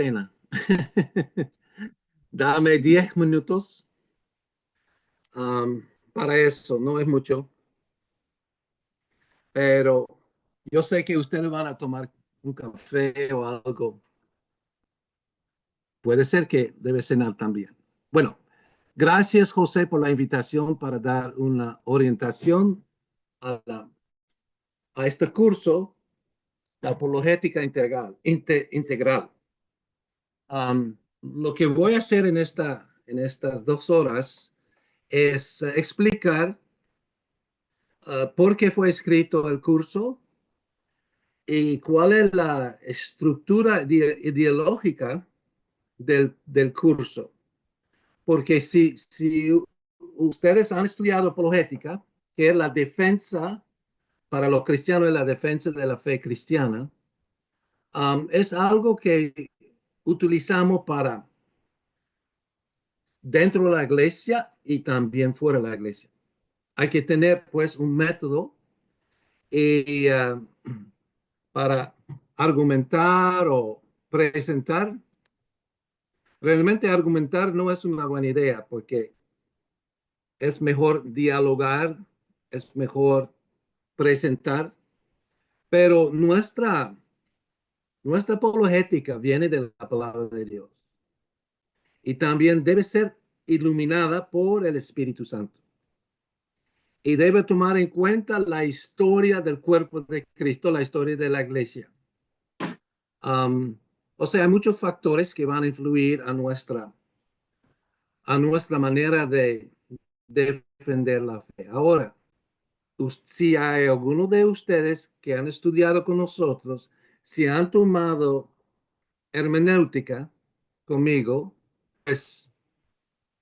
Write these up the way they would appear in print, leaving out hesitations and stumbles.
pena. Dame 10 minutos para eso, no es mucho, pero yo sé que ustedes van a tomar un café o algo. Puede ser que debe cenar también. Bueno, gracias José por la invitación para dar una orientación a este curso, la apologética integral. Lo que voy a hacer en estas 2 horas es explicar por qué fue escrito el curso y cuál es la estructura ideológica del curso. Porque si ustedes han estudiado apologética, que es la defensa para los cristianos, es la defensa de la fe cristiana, es algo que utilizamos para dentro de la iglesia y también fuera de la iglesia. Hay que tener pues un método y, para argumentar o presentar. Realmente argumentar no es una buena idea porque es mejor dialogar, es mejor presentar, pero nuestra apologética viene de la palabra de Dios y también debe ser iluminada por el Espíritu Santo. Y debe tomar en cuenta la historia del cuerpo de Cristo, la historia de la iglesia. O sea, hay muchos factores que van a influir a nuestra manera de defender la fe. Ahora, si hay alguno de ustedes que han estudiado con nosotros, si han tomado hermenéutica conmigo, pues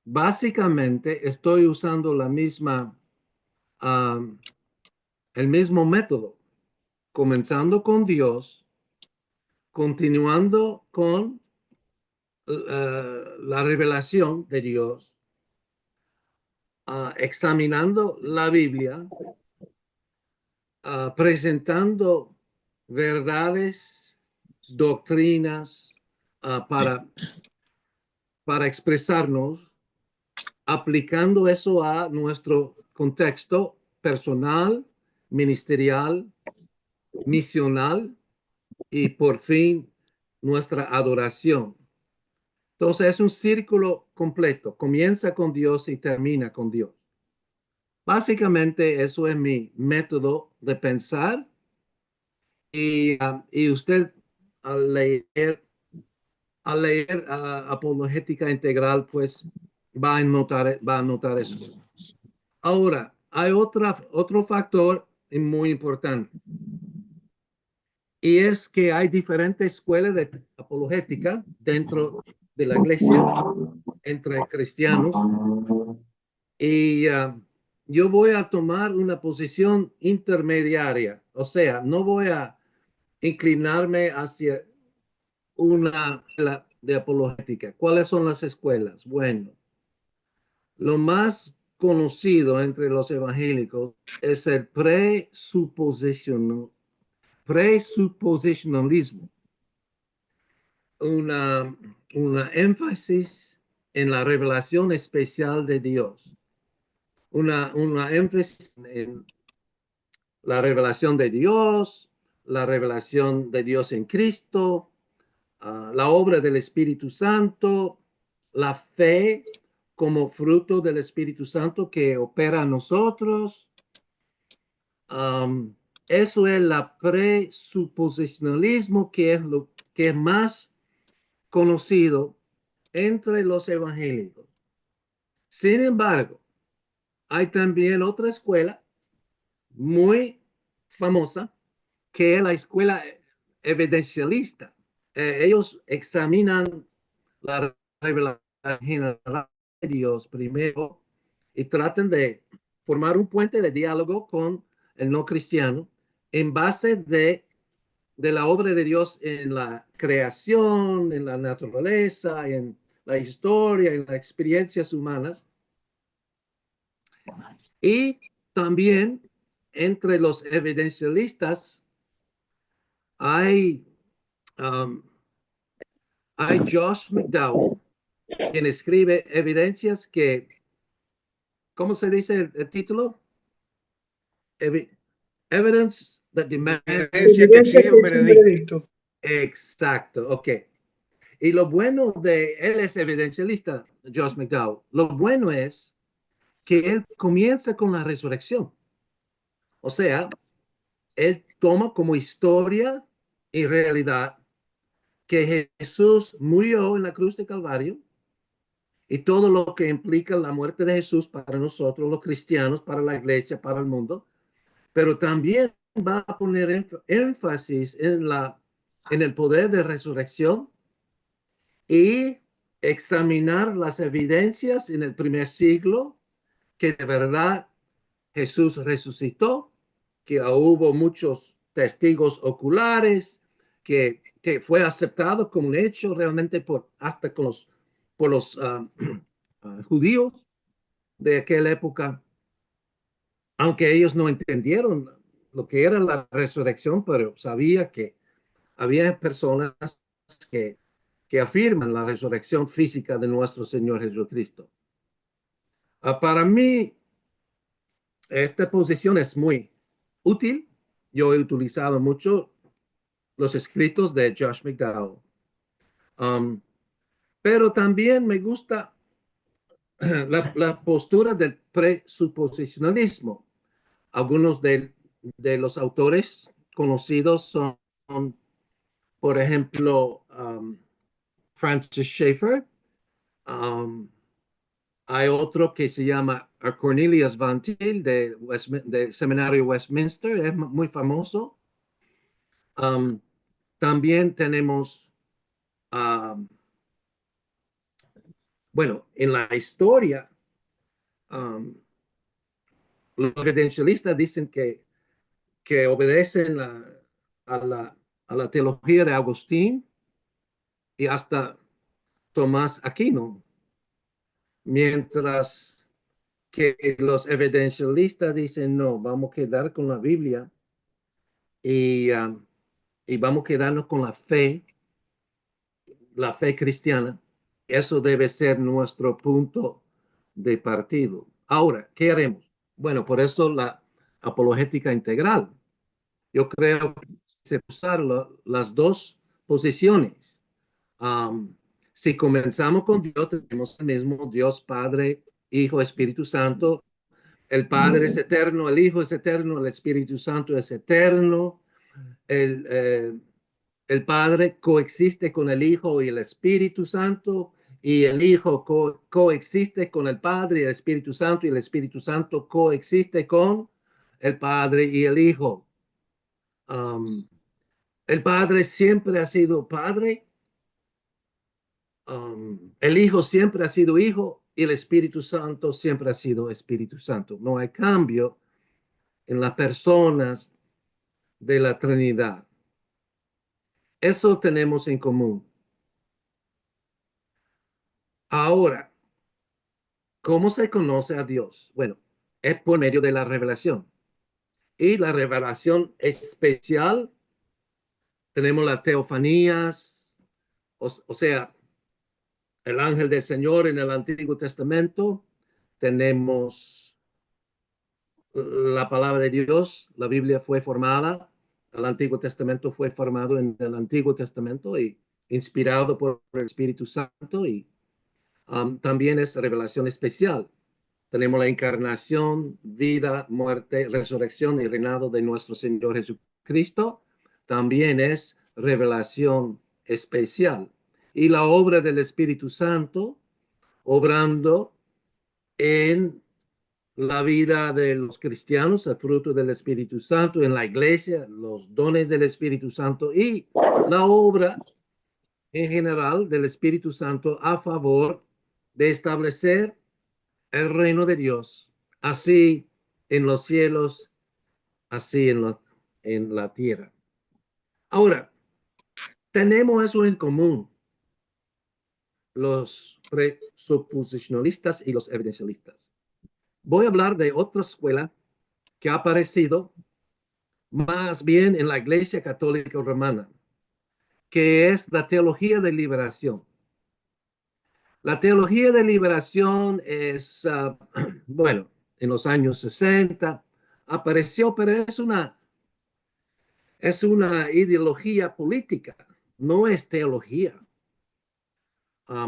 básicamente estoy usando el mismo método, comenzando con Dios, continuando con la revelación de Dios, examinando la Biblia, presentando verdades, doctrinas para expresarnos, aplicando eso a nuestro contexto personal, ministerial, misional y por fin nuestra adoración. Entonces es un círculo completo, comienza con Dios y termina con Dios. Básicamente eso es mi método de pensar y usted al leer, apologética integral, pues va a notar eso. Ahora, hay otro factor muy importante y es que hay diferentes escuelas de apologética dentro de la iglesia entre cristianos y yo voy a tomar una posición intermediaria, o sea, no voy a inclinarme hacia una de apologética. ¿Cuáles son las escuelas? Bueno, lo más conocido entre los evangélicos es el presuposicionalismo, una énfasis en la revelación especial de Dios, una énfasis en la revelación de Dios, la revelación de Dios en Cristo, la obra del Espíritu Santo, la fe como fruto del Espíritu Santo que opera en nosotros. Eso es el presuposicionalismo que es lo que es más conocido entre los evangélicos. Sin embargo, hay también otra escuela muy famosa que es la escuela evidencialista. Ellos examinan la revelación general de Dios primero y tratan de formar un puente de diálogo con el no cristiano en base de la obra de Dios en la creación, en la naturaleza, en la historia, en las experiencias humanas. Y también entre los evidencialistas hay, um, hay Josh McDowell, quien escribe evidencias que, ¿cómo se dice el título? Evidence that demands. Evidencia que exige un veredicto. Exacto, ok. Y lo bueno de él es evidencialista, Josh McDowell. Lo bueno es que él comienza con la resurrección. O sea, él toma como historia y realidad que Jesús murió en la cruz de Calvario y todo lo que implica la muerte de Jesús para nosotros, los cristianos, para la iglesia, para el mundo, pero también va a poner énfasis en el poder de resurrección y examinar las evidencias en el primer siglo que de verdad Jesús resucitó, que hubo muchos testigos oculares, que fue aceptado como un hecho realmente hasta por los judíos de aquella época, aunque ellos no entendieron lo que era la resurrección, pero sabía que había personas que, que afirman la resurrección física de nuestro Señor Jesucristo. Para mí, esta posición es muy útil. Yo he utilizado mucho los escritos de Josh McDowell. Pero también me gusta la postura del presuposicionalismo. Algunos de los autores conocidos son, por ejemplo, Francis Schaeffer. Hay otro que se llama Cornelius Van Til de Seminario Westminster, es muy famoso. También tenemos, bueno, en la historia, los credencialistas dicen que obedecen a la teología de Agustín y hasta Tomás Aquino, mientras que los evidencialistas dicen, no, vamos a quedar con la Biblia y vamos a quedarnos con la fe cristiana. Eso debe ser nuestro punto de partido. Ahora, ¿qué haremos? Bueno, por eso la apologética integral. Yo creo que se usar las dos posiciones. Si comenzamos con Dios, tenemos el mismo Dios Padre, Hijo, Espíritu Santo. El Padre es eterno, el Hijo es eterno, el Espíritu Santo es eterno. El Padre coexiste con el Hijo y el Espíritu Santo, y el Hijo coexiste con el Padre y el Espíritu Santo, y el Espíritu Santo coexiste con el Padre y el Hijo. El Padre siempre ha sido Padre, el Hijo siempre ha sido Hijo, y el Espíritu Santo siempre ha sido Espíritu Santo. No hay cambio en las personas de la Trinidad. Eso tenemos en común. Ahora, ¿cómo se conoce a Dios? Bueno, es por medio de la revelación. Y la revelación especial, tenemos las teofanías, o sea, el ángel del Señor en el Antiguo Testamento. Tenemos la palabra de Dios, la Biblia fue formada, el Antiguo Testamento fue formado en el Antiguo Testamento y inspirado por el Espíritu Santo, y también es revelación especial. Tenemos la encarnación, vida, muerte, resurrección y reinado de nuestro Señor Jesucristo. También es revelación especial. Y la obra del Espíritu Santo, obrando en la vida de los cristianos, el fruto del Espíritu Santo, en la iglesia, los dones del Espíritu Santo y la obra en general del Espíritu Santo a favor de establecer el reino de Dios, así en los cielos, así en la tierra. Ahora, tenemos eso en común, los presuposicionalistas y los evidencialistas. Voy a hablar de otra escuela que ha aparecido más bien en la Iglesia Católica Romana. que es la teología de liberación. La teología de liberación es, bueno, en los años 60 apareció, pero es una ideología política, no es teología.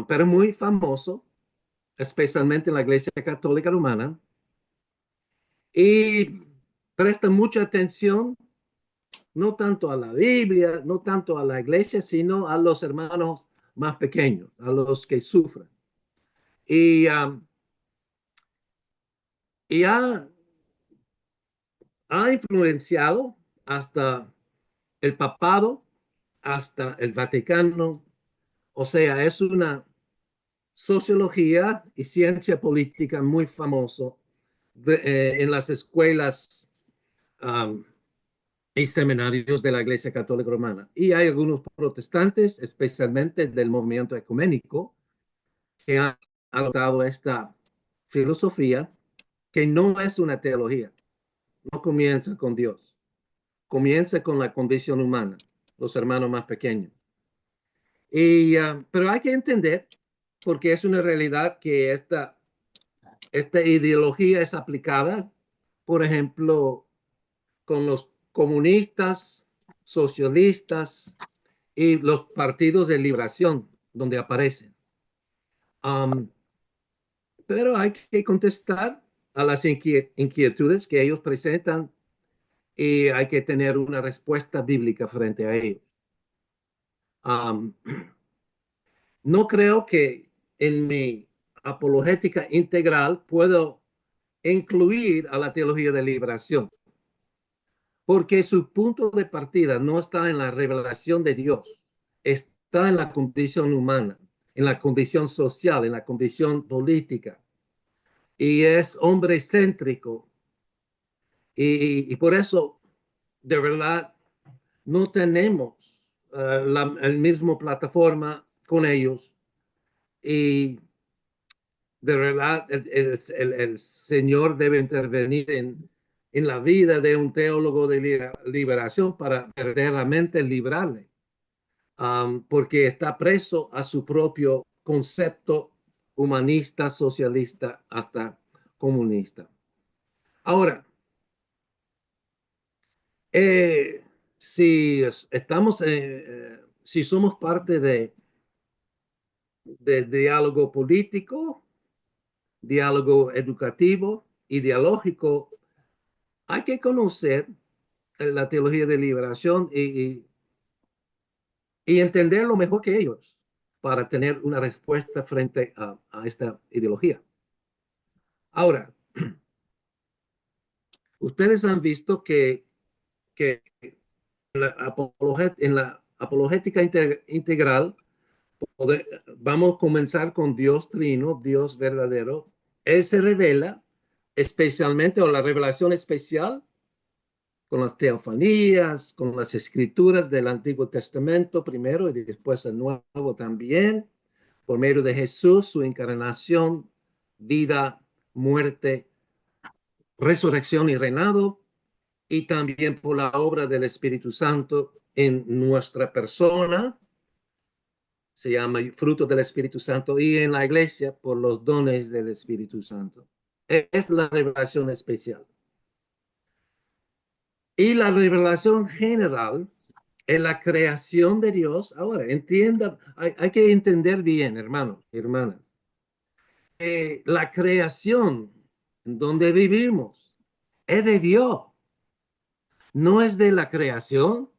Pero muy famoso, especialmente en la Iglesia Católica Romana, y presta mucha atención no tanto a la Biblia, no tanto a la iglesia, sino a los hermanos más pequeños, a los que sufren. Y, y ha influenciado hasta el papado, hasta el Vaticano. O sea, es una sociología y ciencia política muy famoso en las escuelas um, y seminarios de la Iglesia Católica Romana. Y hay algunos protestantes, especialmente del movimiento ecuménico, que han adoptado esta filosofía que no es una teología, no comienza con Dios, comienza con la condición humana, los hermanos más pequeños. Pero hay que entender, porque es una realidad que esta ideología es aplicada, por ejemplo, con los comunistas, socialistas y los partidos de liberación donde aparecen. Um, pero hay que contestar a las inquietudes que ellos presentan y hay que tener una respuesta bíblica frente a ellos. Um, no creo que en mi apologética integral puedo incluir a la teología de liberación, porque su punto de partida no está en la revelación de Dios, está en la condición humana, en la condición social, en la condición política, y es hombre céntrico. Y por eso, de verdad, no tenemos el mismo plataforma con ellos. Y de verdad, el Señor debe intervenir en la vida de un teólogo de liberación para verdaderamente librarle, porque está preso a su propio concepto humanista, socialista, hasta comunista. Ahora, Eh, si estamos, si somos parte de diálogo político, diálogo educativo, ideológico, hay que conocer la teología de liberación y entenderlo mejor que ellos para tener una respuesta frente a esta ideología. Ahora, ustedes han visto que en la apologética integral vamos a comenzar con Dios trino, Dios verdadero. Él se revela especialmente, o la revelación especial, con las teofanías, con las escrituras del Antiguo Testamento primero y después el Nuevo también, por medio de Jesús, su encarnación, vida, muerte, resurrección y reinado, y también por la obra del Espíritu Santo en nuestra persona, se llama fruto del Espíritu Santo, y en la iglesia por los dones del Espíritu Santo. Es la revelación especial. Y la revelación general es la creación de Dios. Ahora, entienda, hay que entender bien, hermanos y hermanas, la creación en donde vivimos es de Dios, no es de la creación,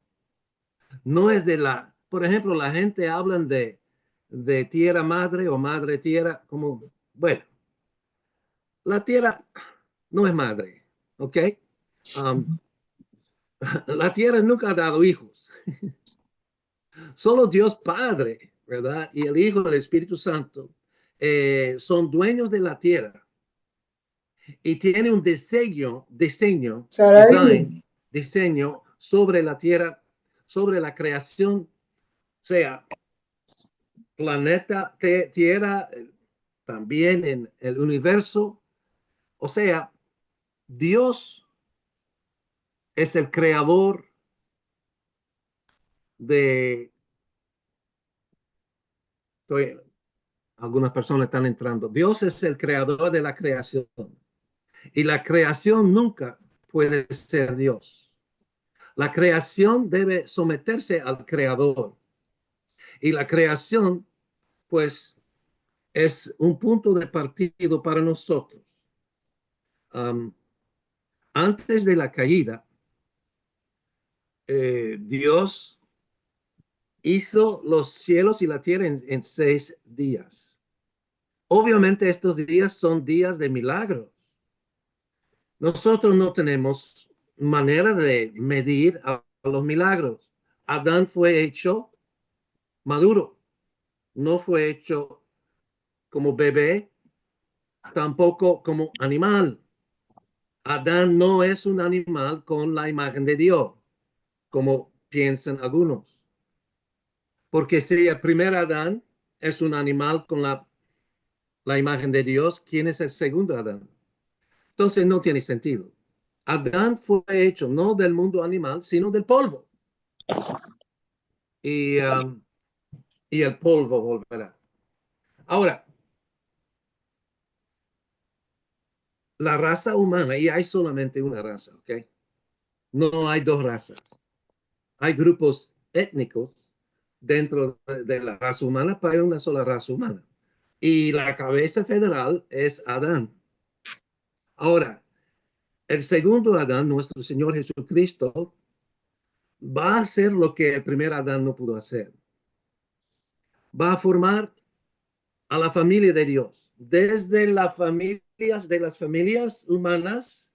no es de la, por ejemplo, la gente habla de tierra madre o madre tierra, como, bueno, la tierra no es madre, ¿ok? Um, la tierra nunca ha dado hijos, solo Dios Padre, ¿verdad? Y el Hijo del Espíritu Santo son dueños de la tierra y tiene un Sarai, diseño sobre la tierra, sobre la creación, o sea, planeta Tierra, también en el universo, o sea, Dios es el creador de algunas personas están entrando. Dios es el creador de la creación y la creación nunca puede ser Dios. La creación debe someterse al creador y la creación, pues, es un punto de partido para nosotros. Antes de la caída, Dios hizo los cielos y la tierra en 6 días. Obviamente estos días son días de milagros. Nosotros no tenemos manera de medir a los milagros. Adán fue hecho maduro, no fue hecho como bebé, tampoco como animal. Adán no es un animal con la imagen de Dios, como piensan algunos. Porque si el primer Adán es un animal con la imagen de Dios, ¿quién es el segundo Adán? Entonces no tiene sentido. Adán fue hecho no del mundo animal, sino del polvo. Y el polvo volverá. Ahora, la raza humana, y hay solamente una raza, ¿ok? No hay dos razas. Hay grupos étnicos dentro de la raza humana, pero hay una sola raza humana. Y la cabeza federal es Adán. Ahora, el segundo Adán, nuestro Señor Jesucristo, va a hacer lo que el primer Adán no pudo hacer. Va a formar a la familia de Dios, desde las familias humanas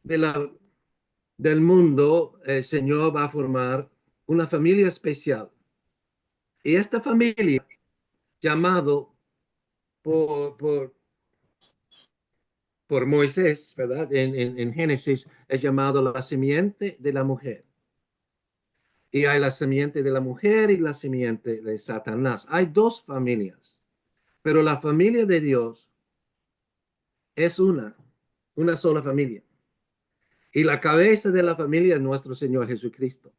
del mundo. El Señor va a formar una familia especial. Y esta familia, llamado por Moisés, ¿verdad? En Génesis, es llamado la simiente de la mujer. Y hay la simiente de la mujer y la simiente de Satanás. Hay dos familias, pero la familia de Dios es una sola familia. Y la cabeza de la familia es nuestro Señor Jesucristo.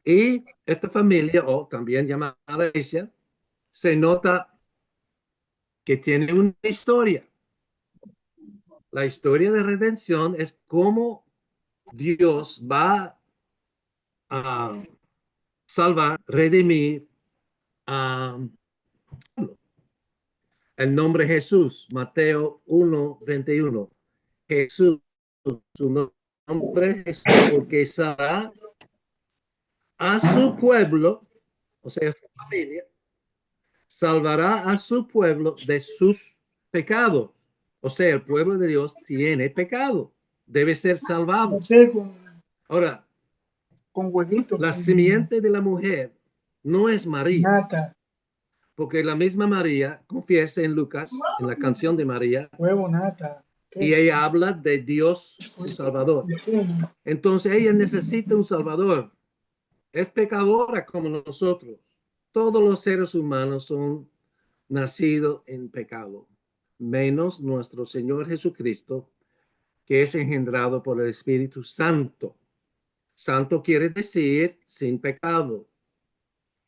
Y esta familia, o también llamada iglesia, se nota que tiene una historia. La historia de redención es cómo Dios va a salvar, redimir a el nombre Jesús, Mateo 1:21. Jesús, su nombre es porque salvará a su pueblo, o sea, su familia, salvará a su pueblo de sus pecados. O sea, el pueblo de Dios tiene pecado, debe ser salvado. Ahora, con huevito, la simiente de la mujer no es María, nata, porque la misma María confiesa en Lucas, en la canción de María, huevo, nata. y ella habla de Dios, su Salvador. Entonces ella necesita un Salvador. Es pecadora como nosotros. Todos los seres humanos son nacidos en pecado, menos nuestro Señor Jesucristo, que es engendrado por el Espíritu Santo. Santo quiere decir sin pecado.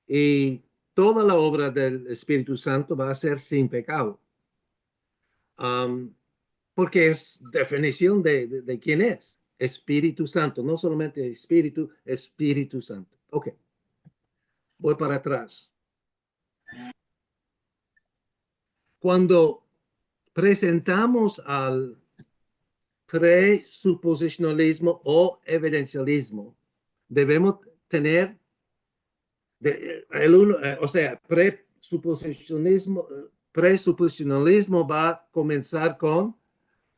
Y toda la obra del Espíritu Santo va a ser sin pecado. Porque es definición de quién es. Espíritu Santo, no solamente Espíritu, Espíritu Santo. Ok, voy para atrás. Cuando presentamos al presuposicionalismo o evidencialismo, debemos tener o sea, presuposicionalismo va a comenzar con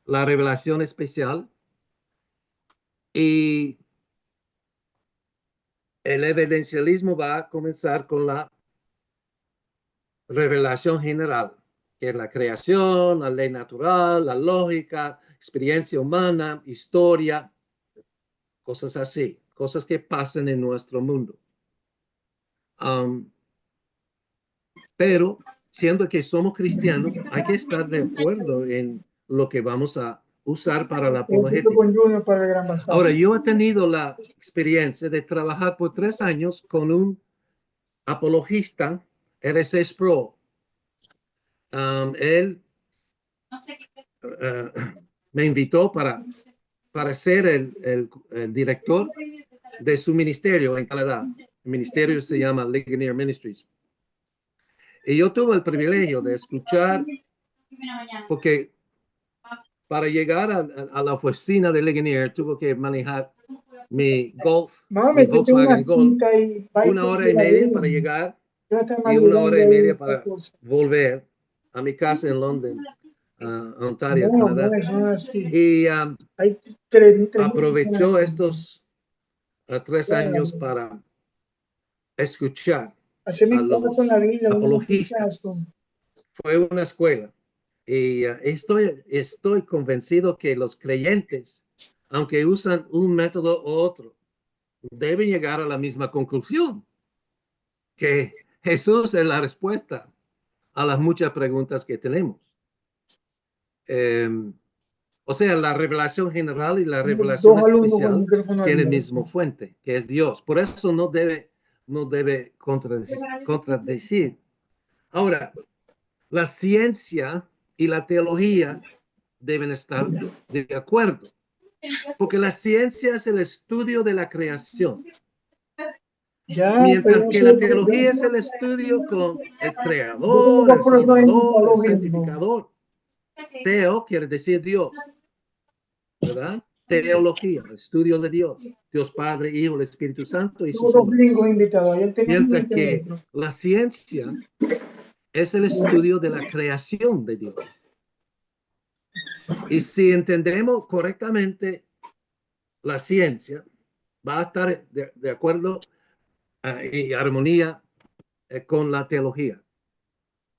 la revelación especial y el evidencialismo va a comenzar con la revelación general, que es la creación, la ley natural, la lógica, experiencia humana, historia, cosas así, cosas que pasan en nuestro mundo. Pero siendo que somos cristianos, hay que estar de acuerdo en lo que vamos a usar para la apologética. Ahora, yo he tenido la experiencia de trabajar por 3 años con un apologista R.C. Sproul, él me invitó para ser el director de su ministerio en Canadá. El ministerio se llama Ligonier Ministries. Y yo tuve el privilegio de escuchar, porque para llegar a la oficina de Ligonier tuve que manejar mi Golf, mi Volkswagen Golf, 1 hora y media para llegar y 1 hora y media para volver a mi casa en London, Ontario, Canadá. Y aprovechó estos 3 años para escuchar a los apologistas. Fue una escuela. Y estoy convencido que los creyentes, aunque usan un método u otro, deben llegar a la misma conclusión, que Jesús es la respuesta a las muchas preguntas que tenemos. O sea, la revelación general y la revelación especial tienen el mismo fuente, que es Dios. Por eso no debe contradecir. Ahora, la ciencia y la teología deben estar de acuerdo, porque la ciencia es el estudio de la creación, mientras que la teología es el estudio con el creador, el salvador, el santificador. Teo quiere decir Dios, ¿verdad? Teología, el estudio de Dios, Dios Padre, Hijo, el Espíritu Santo y sus obras. Mientras que la ciencia es el estudio de la creación de Dios. Y si entendemos correctamente la ciencia, va a estar de acuerdo y armonía con la teología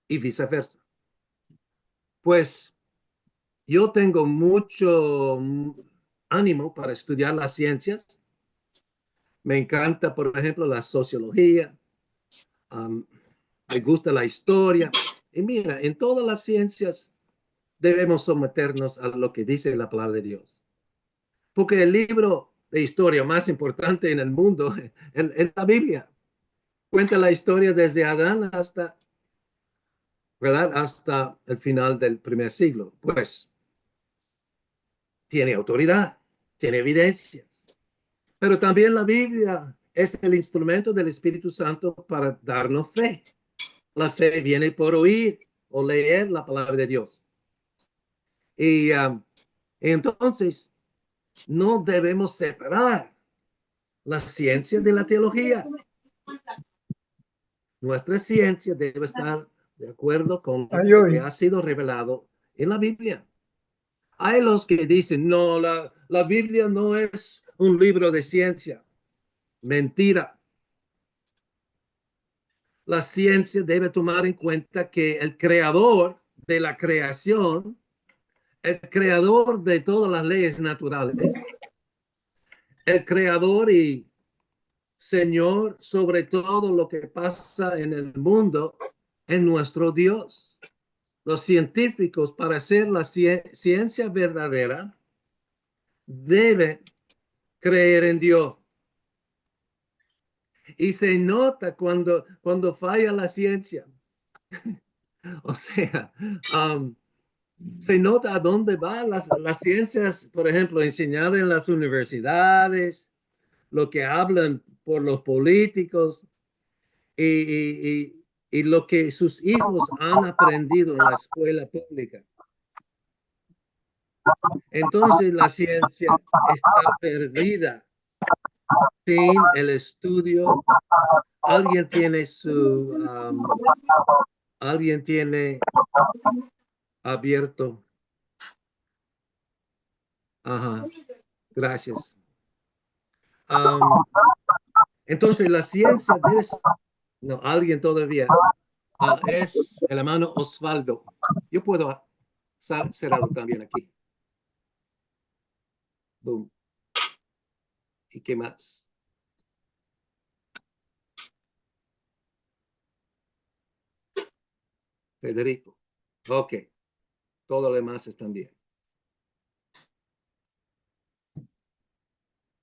y viceversa. Pues yo tengo mucho ánimo para estudiar las ciencias. Me encanta, por ejemplo, la sociología. Me gusta la historia. Y mira, en todas las ciencias debemos someternos a lo que dice la palabra de Dios. Porque el libro de historia más importante en el mundo es la Biblia. Cuenta la historia desde Adán hasta, ¿verdad? Hasta el final del primer siglo. Pues tiene autoridad, tiene evidencias. Pero también la Biblia es el instrumento del Espíritu Santo para darnos fe. La fe viene por oír o leer la palabra de Dios. Y entonces no debemos separar la ciencia de la teología. Nuestra ciencia debe estar de acuerdo con lo que ha sido revelado en la Biblia. Hay los que dicen, no, la Biblia no es un libro de ciencia. Mentira. La ciencia debe tomar en cuenta que el creador de la creación, el creador de todas las leyes naturales, el creador y Señor sobre todo lo que pasa en el mundo, es nuestro Dios. Los científicos, para hacer la ciencia verdadera, deben creer en Dios. Y se nota cuando falla la ciencia. O sea, se nota a dónde van las ciencias, por ejemplo, enseñadas en las universidades, lo que hablan por los políticos y lo que sus hijos han aprendido en la escuela pública. Entonces la ciencia está perdida sin el estudio. Alguien tiene abierto. Ajá, gracias. Entonces la ciencia debe, no, alguien todavía, es el hermano Osvaldo. Yo puedo cerrarlo también aquí. Boom. ¿Y qué más? Federico. Ok. Todo lo demás están bien.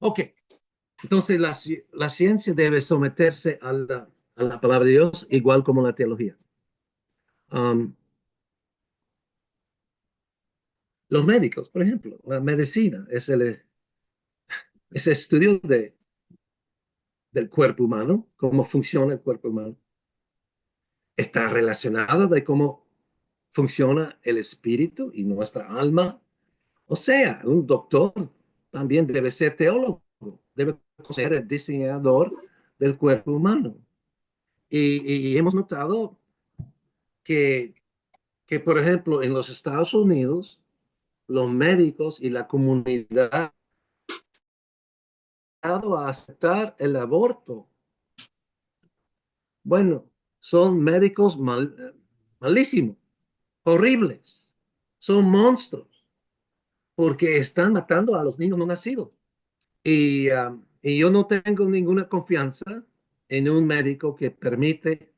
Ok. Entonces la ciencia debe someterse a a la palabra de Dios, igual como la teología. Los médicos, por ejemplo, la medicina es el estudio del cuerpo humano, cómo funciona el cuerpo humano. Está relacionado de cómo funciona el espíritu y nuestra alma. O sea, un doctor también debe ser teólogo, debe ser el diseñador del cuerpo humano. Y hemos notado que, por ejemplo, en los Estados Unidos, los médicos y la comunidad han a aceptar el aborto. Bueno, son médicos malísimos, horribles, son monstruos, porque están matando a los niños no nacidos. Y yo no tengo ninguna confianza en un médico que permite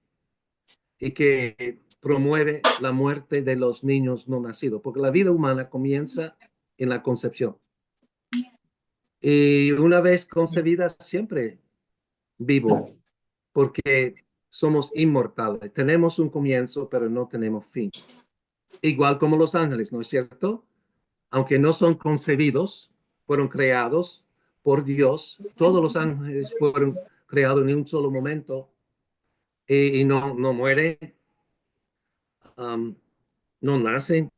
y que promueve la muerte de los niños no nacidos, porque la vida humana comienza en la concepción. Y una vez concebida, siempre vivo, porque somos inmortales. Tenemos un comienzo, pero no tenemos fin. Igual como los ángeles, ¿no es cierto? Aunque no son concebidos, fueron creados por Dios. Todos los ángeles fueron creados en un solo momento y no mueren, no nacen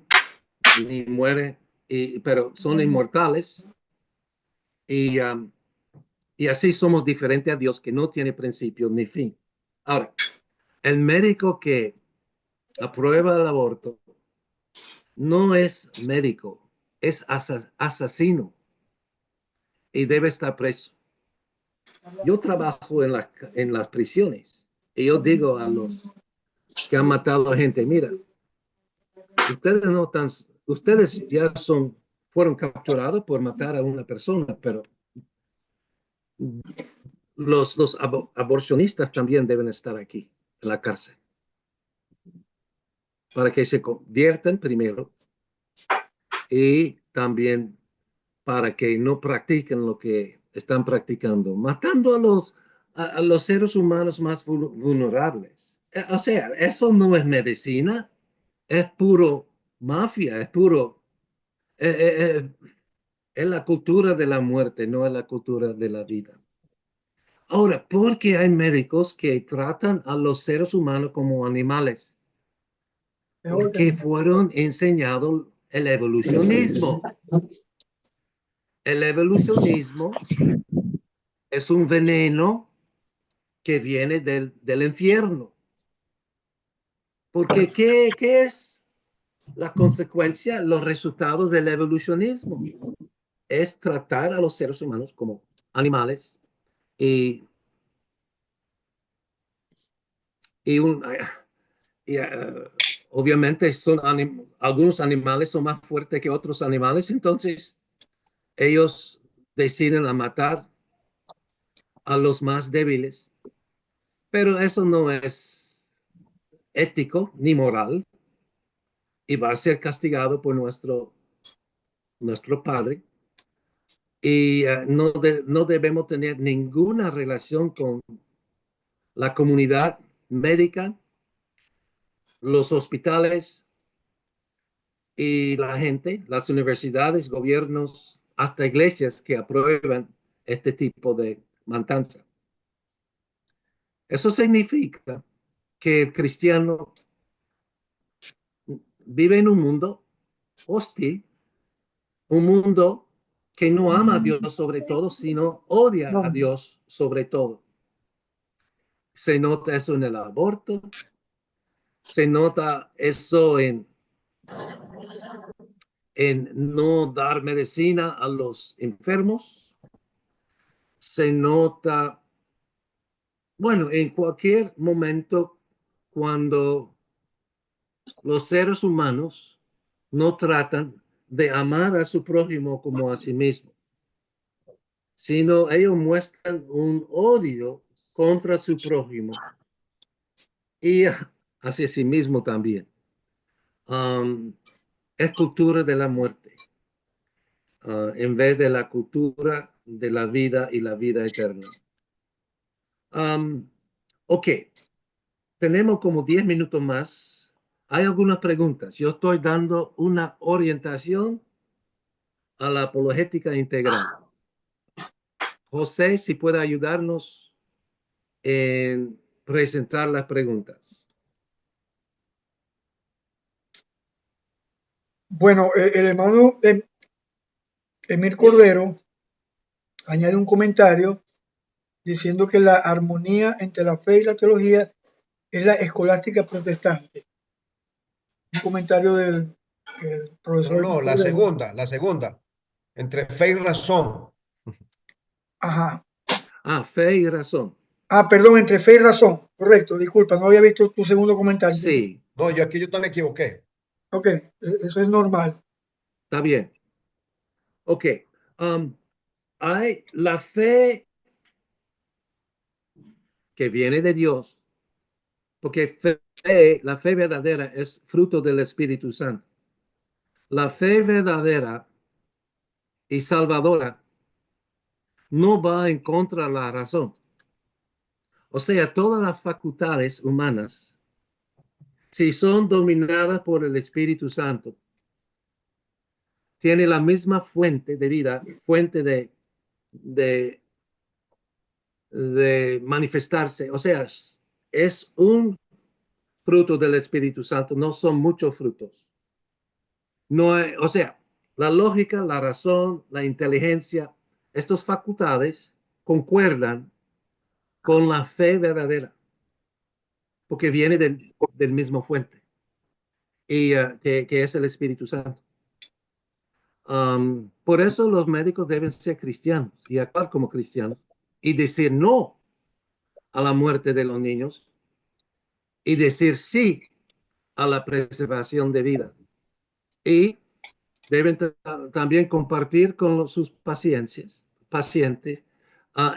ni mueren, pero son inmortales y, y así somos diferentes a Dios que no tiene principio ni fin. Ahora, el médico que aprueba el aborto no es médico, es asesino y debe estar preso. Yo trabajo en las prisiones y yo digo a los que han matado a gente, mira, ustedes ya fueron capturados por matar a una persona, pero los aborcionistas también deben estar aquí, en la cárcel, para que se conviertan primero y también para que no practiquen lo que están practicando, matando a los seres humanos más vulnerables. O sea, eso no es medicina, es puro mafia, es puro, es la cultura de la muerte, no es la cultura de la vida. Ahora, ¿por qué hay médicos que tratan a los seres humanos como animales? Porque fueron enseñados el evolucionismo. El evolucionismo es un veneno que viene del infierno. Porque ¿qué es la consecuencia, los resultados del evolucionismo? Es tratar a los seres humanos como animales y, y, un, y obviamente algunos animales son más fuertes que otros animales, entonces ellos deciden a matar a los más débiles, pero eso no es ético ni moral y va a ser castigado por nuestro Padre. Y no debemos tener ninguna relación con la comunidad médica, los hospitales y la gente, las universidades, gobiernos, hasta iglesias que aprueban este tipo de matanza. Eso significa que el cristiano vive en un mundo hostil, un mundo que no ama a Dios sobre todo, sino odia a Dios sobre todo. Se nota eso en el aborto, se nota eso en no dar medicina a los enfermos, se nota, bueno, en cualquier momento cuando los seres humanos no tratan de amar a su prójimo como a sí mismo, sino ellos muestran un odio contra su prójimo y hacia sí mismo también. Es cultura de la muerte, en vez de la cultura de la vida y la vida eterna. Ok, tenemos como 10 minutos más. Hay algunas preguntas. Yo estoy dando una orientación a la apologética integral. José, si puede ayudarnos en presentar las preguntas. Bueno, el hermano Emir Cordero añade un comentario diciendo que la armonía entre la fe y la teología es la escolástica protestante. Un comentario del No, profesor no, Emir Cordero. la segunda, entre fe y razón. Ajá. Ah, fe y razón. Ah, perdón, entre fe y razón. Correcto, disculpa, no había visto tu segundo comentario. Sí, No, yo aquí yo también me equivoqué. Ok, eso es normal. está bien. Ok. Hay la fe que viene de Dios, porque la fe verdadera es fruto del Espíritu Santo. La fe verdadera y salvadora no va en contra de la razón. O sea, todas las facultades humanas, si son dominadas por el Espíritu Santo, tienen la misma fuente de vida, fuente de, de manifestarse. O sea, es un fruto del Espíritu Santo, no son muchos frutos. No hay, o sea, la lógica, la razón, la inteligencia, estas facultades concuerdan con la fe verdadera, porque viene del mismo fuente, y que es el Espíritu Santo. Por eso los médicos deben ser cristianos y actuar como cristianos y decir no a la muerte de los niños y decir sí a la preservación de vida. Y deben también compartir con sus pacientes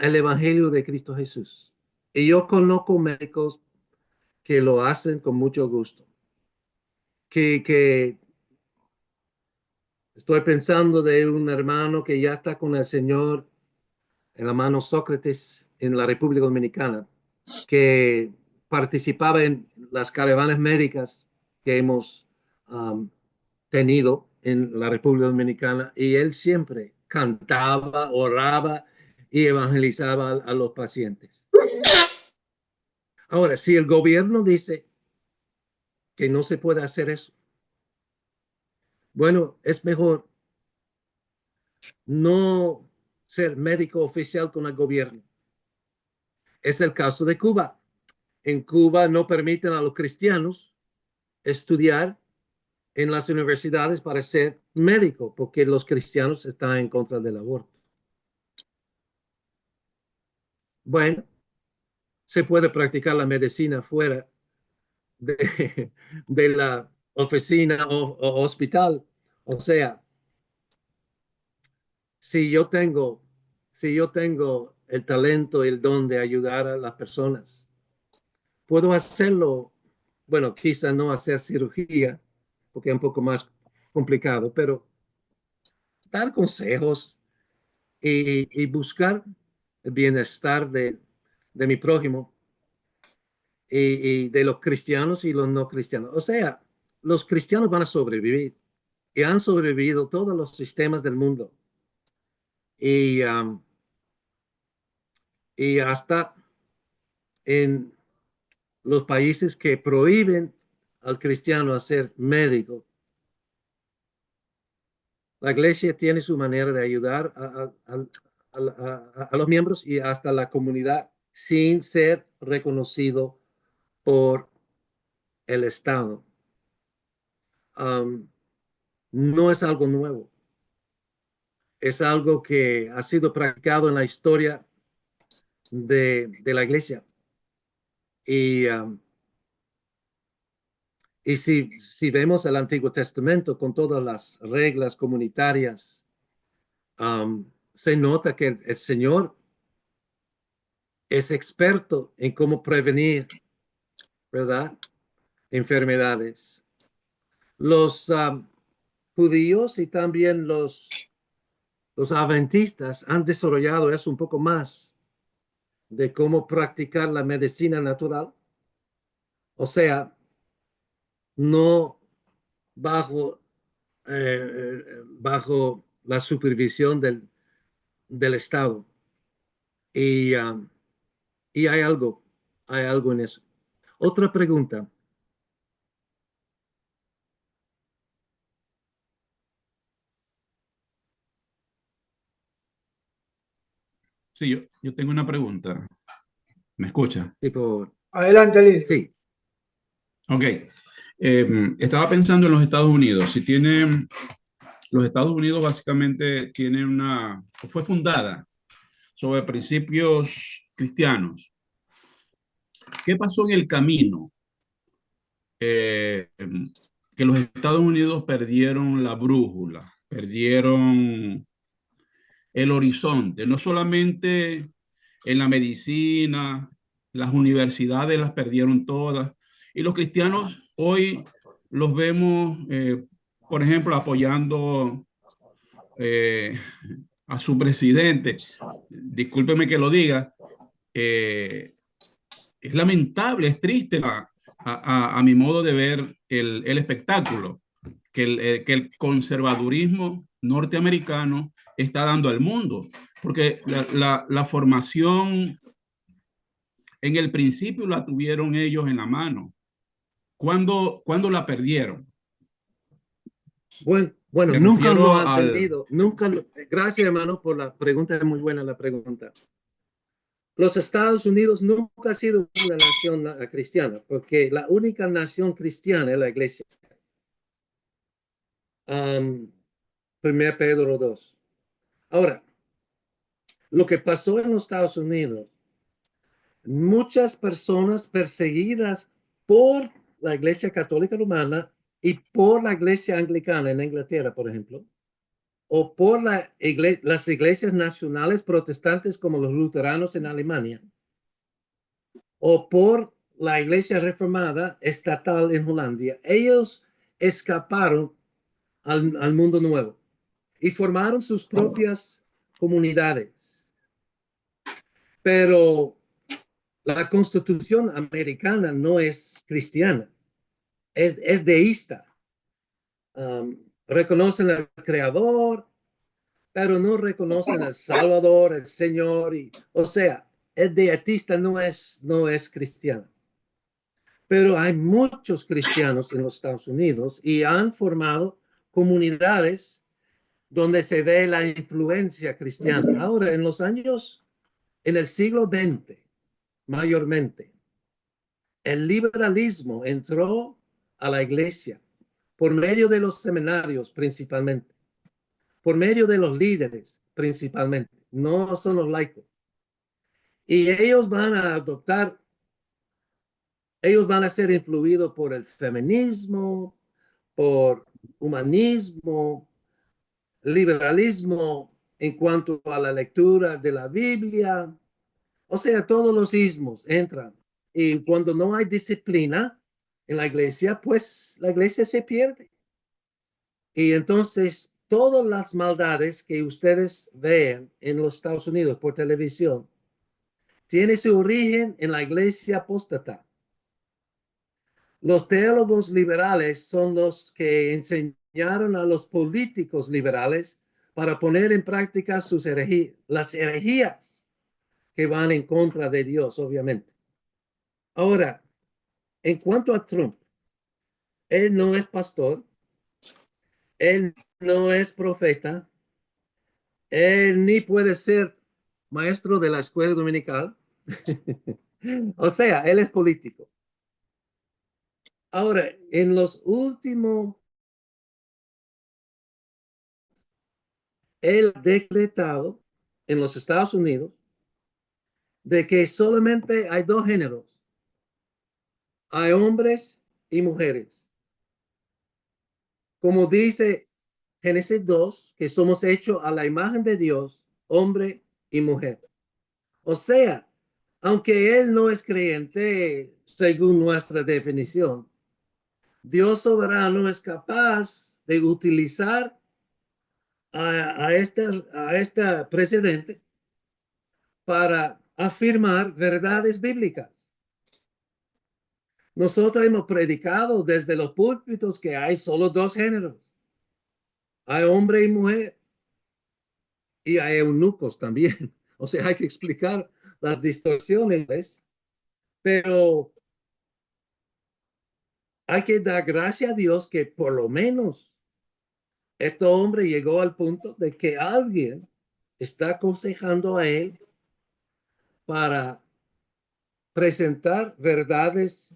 el Evangelio de Cristo Jesús. Y yo conozco médicos que lo hacen con mucho gusto. Que estoy pensando de un hermano que ya está con el Señor, el hermano Sócrates, en la República Dominicana, que participaba en las caravanas médicas que hemos tenido en la República Dominicana, y él siempre cantaba, oraba y evangelizaba a los pacientes. Ahora, si el gobierno dice que no se puede hacer eso, bueno, es mejor no ser médico oficial con el gobierno. Es el caso de Cuba. En Cuba no permiten a los cristianos estudiar en las universidades para ser médico, porque los cristianos están en contra del aborto. Bueno, se puede practicar la medicina fuera de la oficina o hospital. O sea, si yo tengo, si yo tengo el talento y el don de ayudar a las personas, puedo hacerlo. Bueno, quizá no hacer cirugía, porque es un poco más complicado, pero dar consejos y buscar el bienestar de mi prójimo y de los cristianos y los no cristianos. O sea, los cristianos van a sobrevivir y han sobrevivido todos los sistemas del mundo. Y, y hasta en los países que prohíben al cristiano ser médico, la iglesia tiene su manera de ayudar a los miembros y hasta la comunidad sin ser reconocido por el Estado. No es algo nuevo. Es algo que ha sido practicado en la historia de la iglesia. Y si vemos el Antiguo Testamento con todas las reglas comunitarias, se nota que el Señor es experto en cómo prevenir, ¿verdad? Enfermedades. Los judíos y también los adventistas han desarrollado eso un poco más. de cómo practicar la medicina natural. O sea, no bajo, bajo la supervisión del Estado. Y, y hay algo en eso. Otra pregunta. Sí, yo tengo una pregunta. ¿Me escucha? Tipo, Adelante, Lirio. sí, Ok. Estaba pensando en los Estados Unidos. Si tiene, los Estados Unidos básicamente tiene fue fundada sobre principios cristianos. ¿Qué pasó en el camino? Que los Estados Unidos perdieron la brújula, perdieron el horizonte, no solamente en la medicina, las universidades las perdieron todas, y los cristianos hoy los vemos, por ejemplo, apoyando eh, a su presidente. Discúlpeme que lo diga, es lamentable, es triste a mi modo de ver el espectáculo que el conservadurismo norteamericano está dando al mundo, porque la formación en el principio la tuvieron ellos en la mano. ¿Cuándo la perdieron? bueno, Me nunca lo refiero ha al... entendido. Gracias, hermano, por la pregunta. Es muy buena la pregunta. Los Estados Unidos nunca ha sido una nación cristiana, porque la única nación cristiana es la iglesia. 1 Pedro 2. Ahora, lo que pasó en los Estados Unidos, muchas personas perseguidas por la Iglesia Católica Romana y por la Iglesia Anglicana en Inglaterra, por ejemplo, o por las iglesias nacionales protestantes como los luteranos en Alemania, o por la Iglesia Reformada estatal en Holanda. Ellos escaparon al mundo nuevo y formaron sus propias comunidades. Pero la Constitución americana no es cristiana, es deísta. Reconocen al Creador, pero no reconocen al Salvador, el Señor. O sea, es deísta, no es cristiana. Pero hay muchos cristianos en los Estados Unidos y han formado comunidades donde se ve la influencia cristiana. Ahora, en el siglo XX, mayormente, el liberalismo entró a la iglesia por medio de los seminarios principalmente, por medio de los líderes principalmente, no son los laicos. Y ellos van a ser influidos por el feminismo, por humanismo, liberalismo en cuanto a la lectura de la Biblia. O sea, todos los ismos entran. Y cuando no hay disciplina en la iglesia, pues la iglesia se pierde. Y entonces todas las maldades que ustedes vean en los Estados Unidos por televisión tienen su origen en la iglesia apóstata. Los teólogos liberales son los que enseñaron a los políticos liberales para poner en práctica las herejías que van en contra de Dios, obviamente. Ahora, en cuanto a Trump, él no es pastor, él no es profeta, él ni puede ser maestro de la escuela dominical. O sea, él es político. Ahora, en los últimos, él ha decretado en los Estados Unidos de que solamente hay dos géneros. Hay hombres y mujeres. Como dice Génesis 2, que somos hechos a la imagen de Dios, hombre y mujer. O sea, aunque él no es creyente según nuestra definición, Dios soberano es capaz de utilizar a este presidente para afirmar verdades bíblicas. Nosotros hemos predicado desde los púlpitos que hay solo dos géneros. Hay hombre y mujer. Y hay eunucos también. O sea, hay que explicar las distorsiones, pero hay que dar gracias a Dios que por lo menos este hombre llegó al punto de que alguien está aconsejando a él para presentar verdades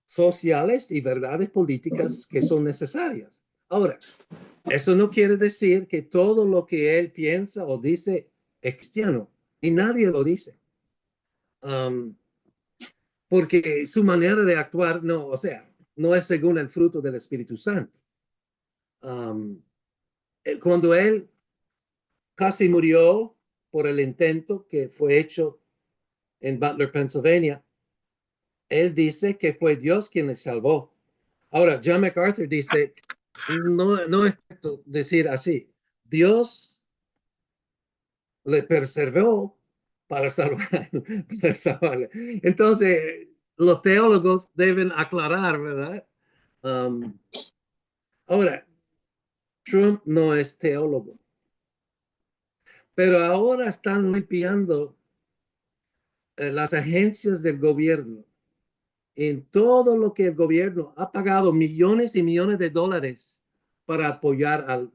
sociales y verdades políticas que son necesarias. Ahora, eso no quiere decir que todo lo que él piensa o dice es cristiano, y nadie lo dice. Porque su manera de actuar no, o sea, no es según el fruto del Espíritu Santo. Cuando él casi murió por el intento que fue hecho en Butler, Pennsylvania, él dice que fue Dios quien le salvó. Ahora, John MacArthur dice, no es decir así, Dios le preservó para salvarle. Entonces, los teólogos deben aclarar, ¿verdad? Ahora, Trump no es teólogo, pero ahora están limpiando las agencias del gobierno en todo lo que el gobierno ha pagado millones y millones de dólares para apoyar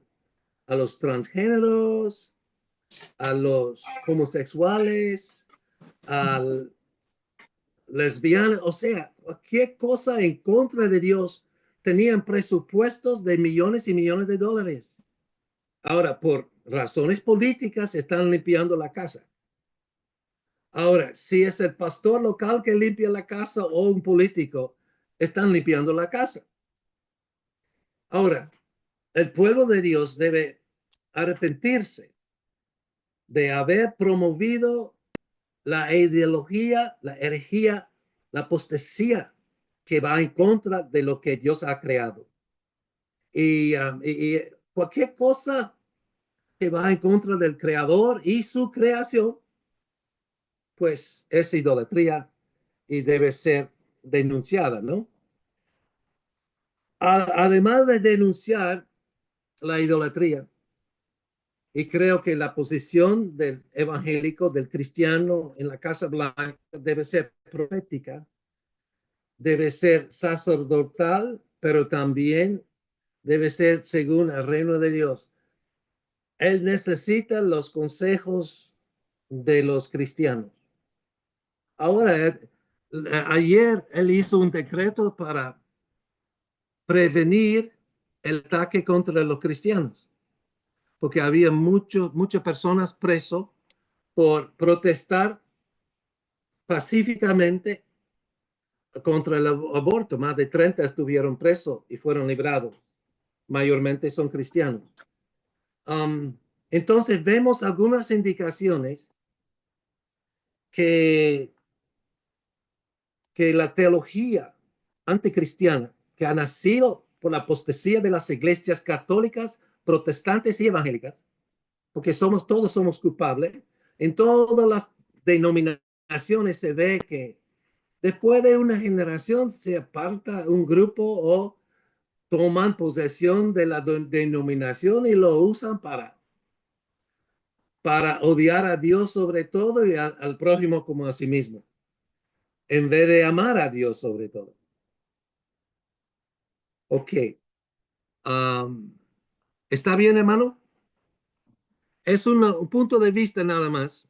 a los transgéneros, a los homosexuales, a lesbianas, o sea, cualquier cosa en contra de Dios tenían presupuestos de millones y millones de dólares. Ahora, por razones políticas, están limpiando la casa. Ahora, si es el pastor local que limpia la casa o un político, están limpiando la casa. Ahora, el pueblo de Dios debe arrepentirse de haber promovido la ideología, la herejía, la apostasía que va en contra de lo que Dios ha creado. Y cualquier cosa que va en contra del creador y su creación, pues es idolatría y debe ser denunciada, ¿no? Además de denunciar la idolatría, y creo que la posición del evangélico, del cristiano en la Casa Blanca debe ser profética, debe ser sacerdotal, pero también debe ser según el reino de Dios. Él necesita los consejos de los cristianos. Ahora, ayer él hizo un decreto para prevenir el ataque contra los cristianos, porque había muchas personas presos por protestar pacíficamente contra el aborto. Más de 30 estuvieron presos y fueron librados. Mayormente son cristianos. Entonces vemos algunas indicaciones que la teología anticristiana que ha nacido por la apostasía de las iglesias católicas, protestantes y evangélicas, porque todos somos culpables, en todas las denominaciones se ve que después de una generación se aparta un grupo o toman posesión de la denominación y lo usan para odiar a Dios sobre todo y al prójimo como a sí mismo, en vez de amar a Dios sobre todo. Ok. ¿Está bien, hermano? Es un punto de vista nada más.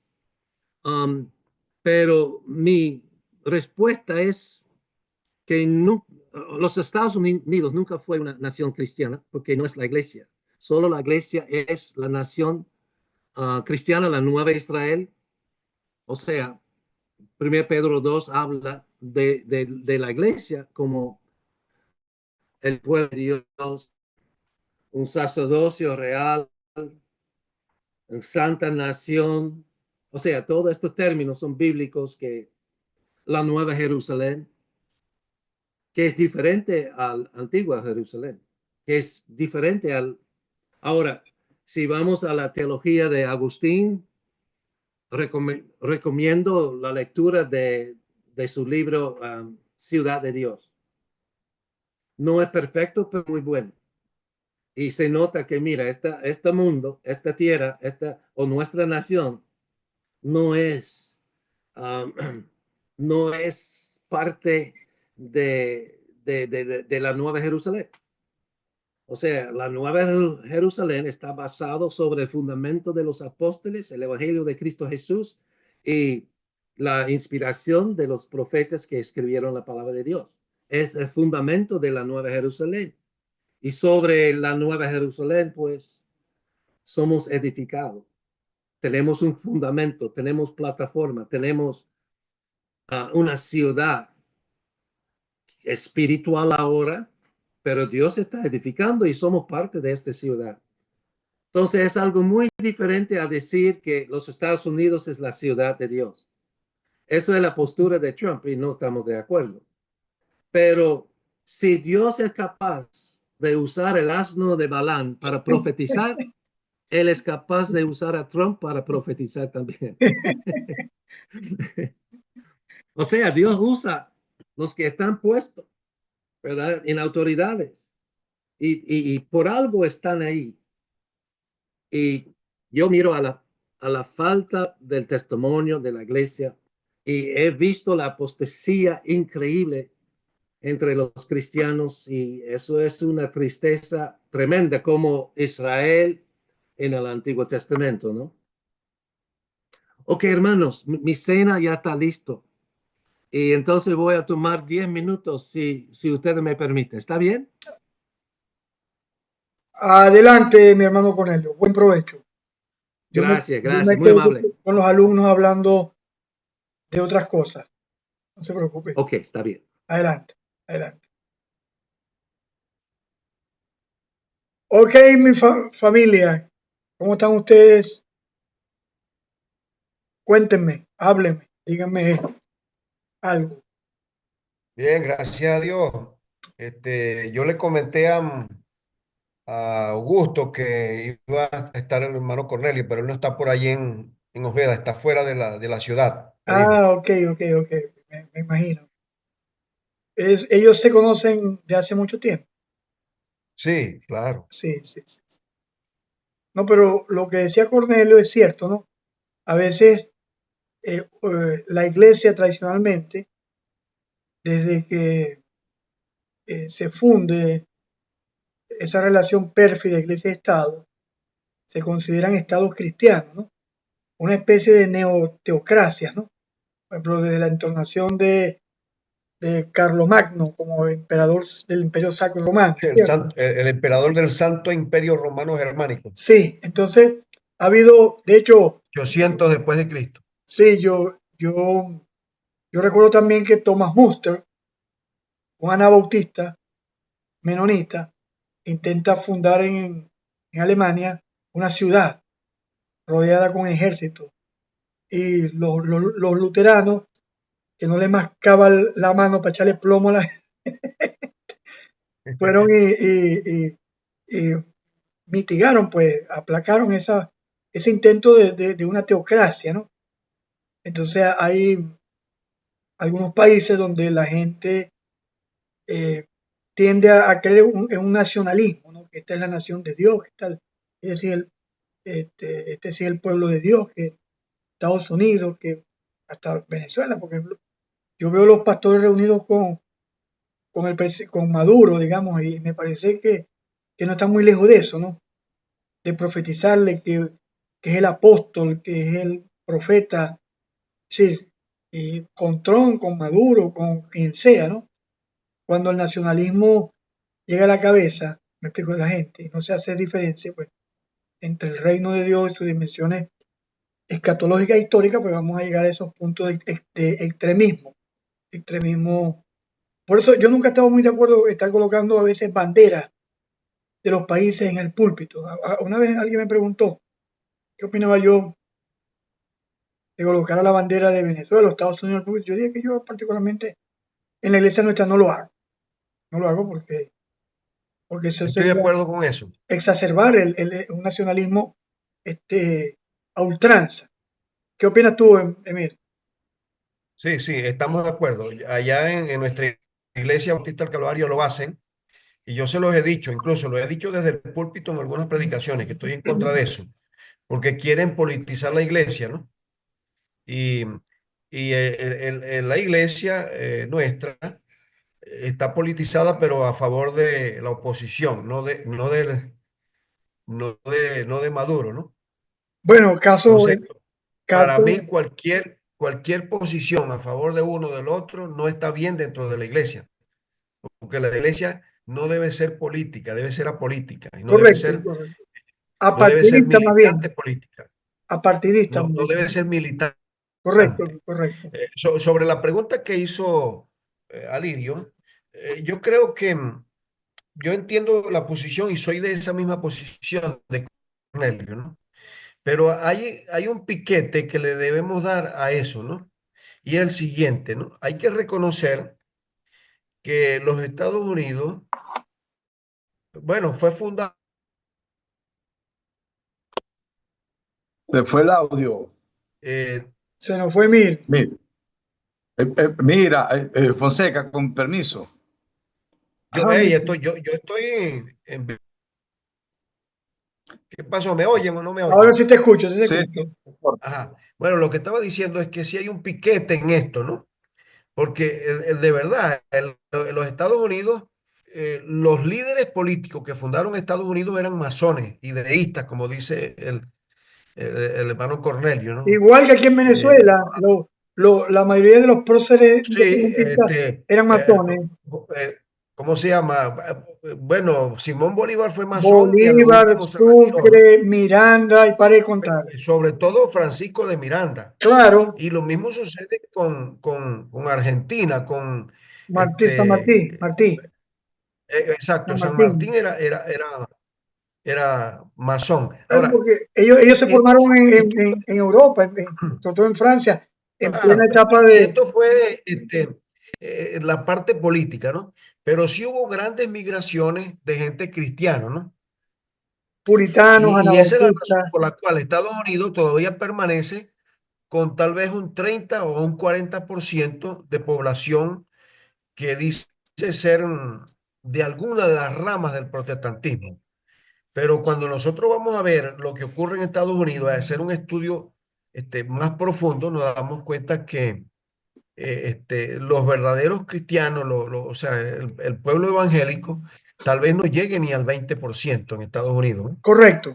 Pero mi respuesta es que los Estados Unidos nunca fue una nación cristiana porque no es la iglesia. Solo la iglesia es la nación cristiana, la nueva Israel. O sea, 1 Pedro 2 habla de la iglesia como el pueblo de Dios, un sacerdocio real, una santa nación. O sea, todos estos términos son bíblicos, que la nueva Jerusalén, que es diferente al antigua Jerusalén, que es diferente al... Ahora, si vamos a la teología de Agustín, recomiendo la lectura de su libro Ciudad de Dios. No es perfecto, pero muy bueno. Y se nota que, mira, este mundo, esta tierra, o nuestra nación, no es, um, no es parte de la Nueva Jerusalén. O sea, la Nueva Jerusalén está basado sobre el fundamento de los apóstoles, el Evangelio de Cristo Jesús y la inspiración de los profetas que escribieron la palabra de Dios. Es el fundamento de la Nueva Jerusalén. Y sobre la Nueva Jerusalén, pues, somos edificados. Tenemos un fundamento, tenemos plataforma, tenemos una ciudad espiritual ahora, pero Dios está edificando y somos parte de esta ciudad. Entonces es algo muy diferente a decir que los Estados Unidos es la ciudad de Dios. Eso es la postura de Trump y no estamos de acuerdo. Pero si Dios es capaz de usar el asno de Balaam para profetizar, Él es capaz de usar a Trump para profetizar también. O sea, Dios usa los que están puestos, ¿verdad? En autoridades. Y por algo están ahí. Y yo miro a la falta del testimonio de la iglesia y he visto la apostasía increíble entre los cristianos y eso es una tristeza tremenda como Israel en el Antiguo Testamento, ¿no? Ok, hermanos, mi cena ya está listo y entonces voy a tomar 10 minutos si ustedes me permiten. ¿Está bien? Adelante, mi hermano Cornelio. Buen provecho. Gracias, Yo me muy quedo amable. con los alumnos hablando de otras cosas. No se preocupe. Ok, está bien. Adelante, adelante. Ok, mi familia, ¿cómo están ustedes? Cuéntenme, háblenme, díganme algo. Bien, gracias a Dios. Yo le comenté a Augusto que iba a estar el hermano Cornelio, pero él no está por allí en Ojeda, está fuera de la ciudad, me dijo. Ok, ok. Me imagino. Ellos se conocen de hace mucho tiempo. Sí, claro. Sí. No, pero lo que decía Cornelio es cierto, ¿no? A veces la iglesia tradicionalmente, desde que se funde esa relación pérfida iglesia-estado, se consideran estados cristianos, ¿no? Una especie de neoteocracias, ¿no? Por ejemplo, desde la entornación de Carlomagno como emperador del Imperio Sacro Romano. El emperador del Santo Imperio Romano Germánico, Sí, entonces ha habido, de hecho, 800 después de Cristo. sí, yo recuerdo también que Thomas Muster, un anabautista menonita, intenta fundar en Alemania una ciudad rodeada con ejército y los luteranos que no le mascaba la mano para echarle plomo a la fueron y mitigaron, pues, aplacaron ese intento de una teocracia, ¿no? Entonces hay algunos países donde la gente tiende a creer en un nacionalismo, ¿no? Que esta es la nación de Dios, que tal, es decir, este sí es el pueblo de Dios, que Estados Unidos, que hasta Venezuela, por ejemplo. Yo veo los pastores reunidos con Maduro, digamos, y me parece que no están muy lejos de eso, ¿no? De profetizarle que es el apóstol, que es el profeta, sí, y con Trump, con Maduro, con quien sea, ¿no? Cuando el nacionalismo llega a la cabeza, me explico de la gente, y no se hace diferencia, pues, entre el reino de Dios y sus dimensiones escatológicas e históricas, pues vamos a llegar a esos puntos de extremismo. Extremismo. Por eso yo nunca he estado muy de acuerdo en estar colocando a veces banderas de los países en el púlpito. Una vez alguien me preguntó qué opinaba yo de colocar a la bandera de Venezuela, los Estados Unidos en el púlpito. Yo dije que yo particularmente en la iglesia nuestra no lo hago. No lo hago porque eso Estoy de sería acuerdo con eso. exacerbar un nacionalismo a ultranza. ¿Qué opinas tú, Emir? Sí, sí, estamos de acuerdo. Allá en nuestra iglesia Bautista del Calvario lo hacen y yo se los he dicho, incluso lo he dicho desde el púlpito en algunas predicaciones, que estoy en contra de eso, porque quieren politizar la iglesia, ¿no? Y, y la iglesia nuestra está politizada, pero a favor de la oposición, no de Maduro, ¿no? Bueno, caso, Entonces, para caso, mí cualquier posición a favor de uno o del otro no está bien dentro de la iglesia, porque la iglesia no debe ser política, debe ser apolítica y correcto, correcto. no debe ser Apartidista más militante bien, política, apartidista más no bien. debe ser militante. Correcto, correcto. Sobre la pregunta que hizo Alirio, yo creo que yo entiendo la posición y soy de esa misma posición de Cornelio, ¿no? Pero hay un piquete que le debemos dar a eso, ¿no? Y es el siguiente, ¿no? Hay que reconocer que los Estados Unidos, bueno, fue fundado, Se fue el audio. Se nos fue Emir. Mira, Fonseca, con permiso. yo estoy ¿qué pasó? ¿Me oyen o no me Ahora oyen? sí te escucho, sí te Sí, escucho. Ajá. Bueno, lo que estaba diciendo es que sí hay un piquete en esto, ¿no? Porque de verdad, los Estados Unidos, los líderes políticos que fundaron Estados Unidos eran masones y deístas, como dice el hermano Cornelio, ¿no? Igual que aquí en Eh, Venezuela, la mayoría de los próceres sí, independentistas eran masones. eh, ¿cómo se llama? Bueno, Simón Bolívar fue masón y a lo Bolívar, último se retiró, ¿no? Sucre, Miranda, y para de contar. Sobre todo Francisco de Miranda. Claro, Y lo mismo sucede con Argentina, con San Martín, exacto, San San Martín. Martín era masón. Claro, Ahora, porque ellos se esto, formaron esto- en Europa, sobre todo en Francia, en plena claro, etapa y de esto fue la parte política, ¿no? Pero sí hubo grandes migraciones de gente cristiana, ¿no? puritanos, Y esa es la razón anabautistas. por la cual Estados Unidos todavía permanece con tal vez un 30 o un 40% de población que dice ser de alguna de las ramas del protestantismo. Pero cuando nosotros vamos a ver lo que ocurre en Estados Unidos, a hacer un estudio más profundo, nos damos cuenta que los verdaderos cristianos, o sea, el pueblo evangélico, tal vez no llegue ni al 20% en Estados Unidos, ¿no? Correcto.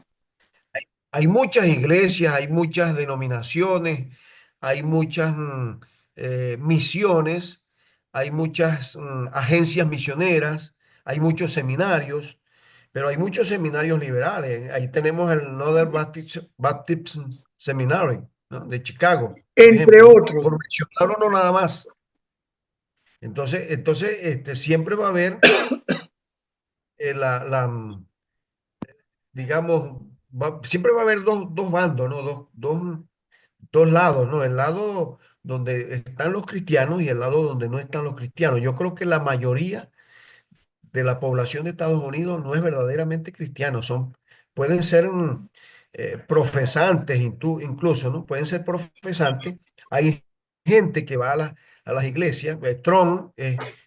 Hay muchas iglesias, hay muchas denominaciones, hay muchas misiones, hay muchas agencias misioneras, hay muchos seminarios, pero hay muchos seminarios liberales. Ahí tenemos el Northern Baptist Seminary, ¿no? De Chicago, por Entre ejemplo, ¿no? otros. Por mencionarlo no nada más. Entonces siempre va a haber digamos, siempre va a haber dos bandos, ¿no? Dos lados, ¿no? El lado donde están los cristianos y el lado donde no están los cristianos. Yo creo que la mayoría de la población de Estados Unidos no es verdaderamente cristiano, pueden ser profesantes incluso, ¿no? Pueden ser profesantes. Hay gente que va a las iglesias. Trump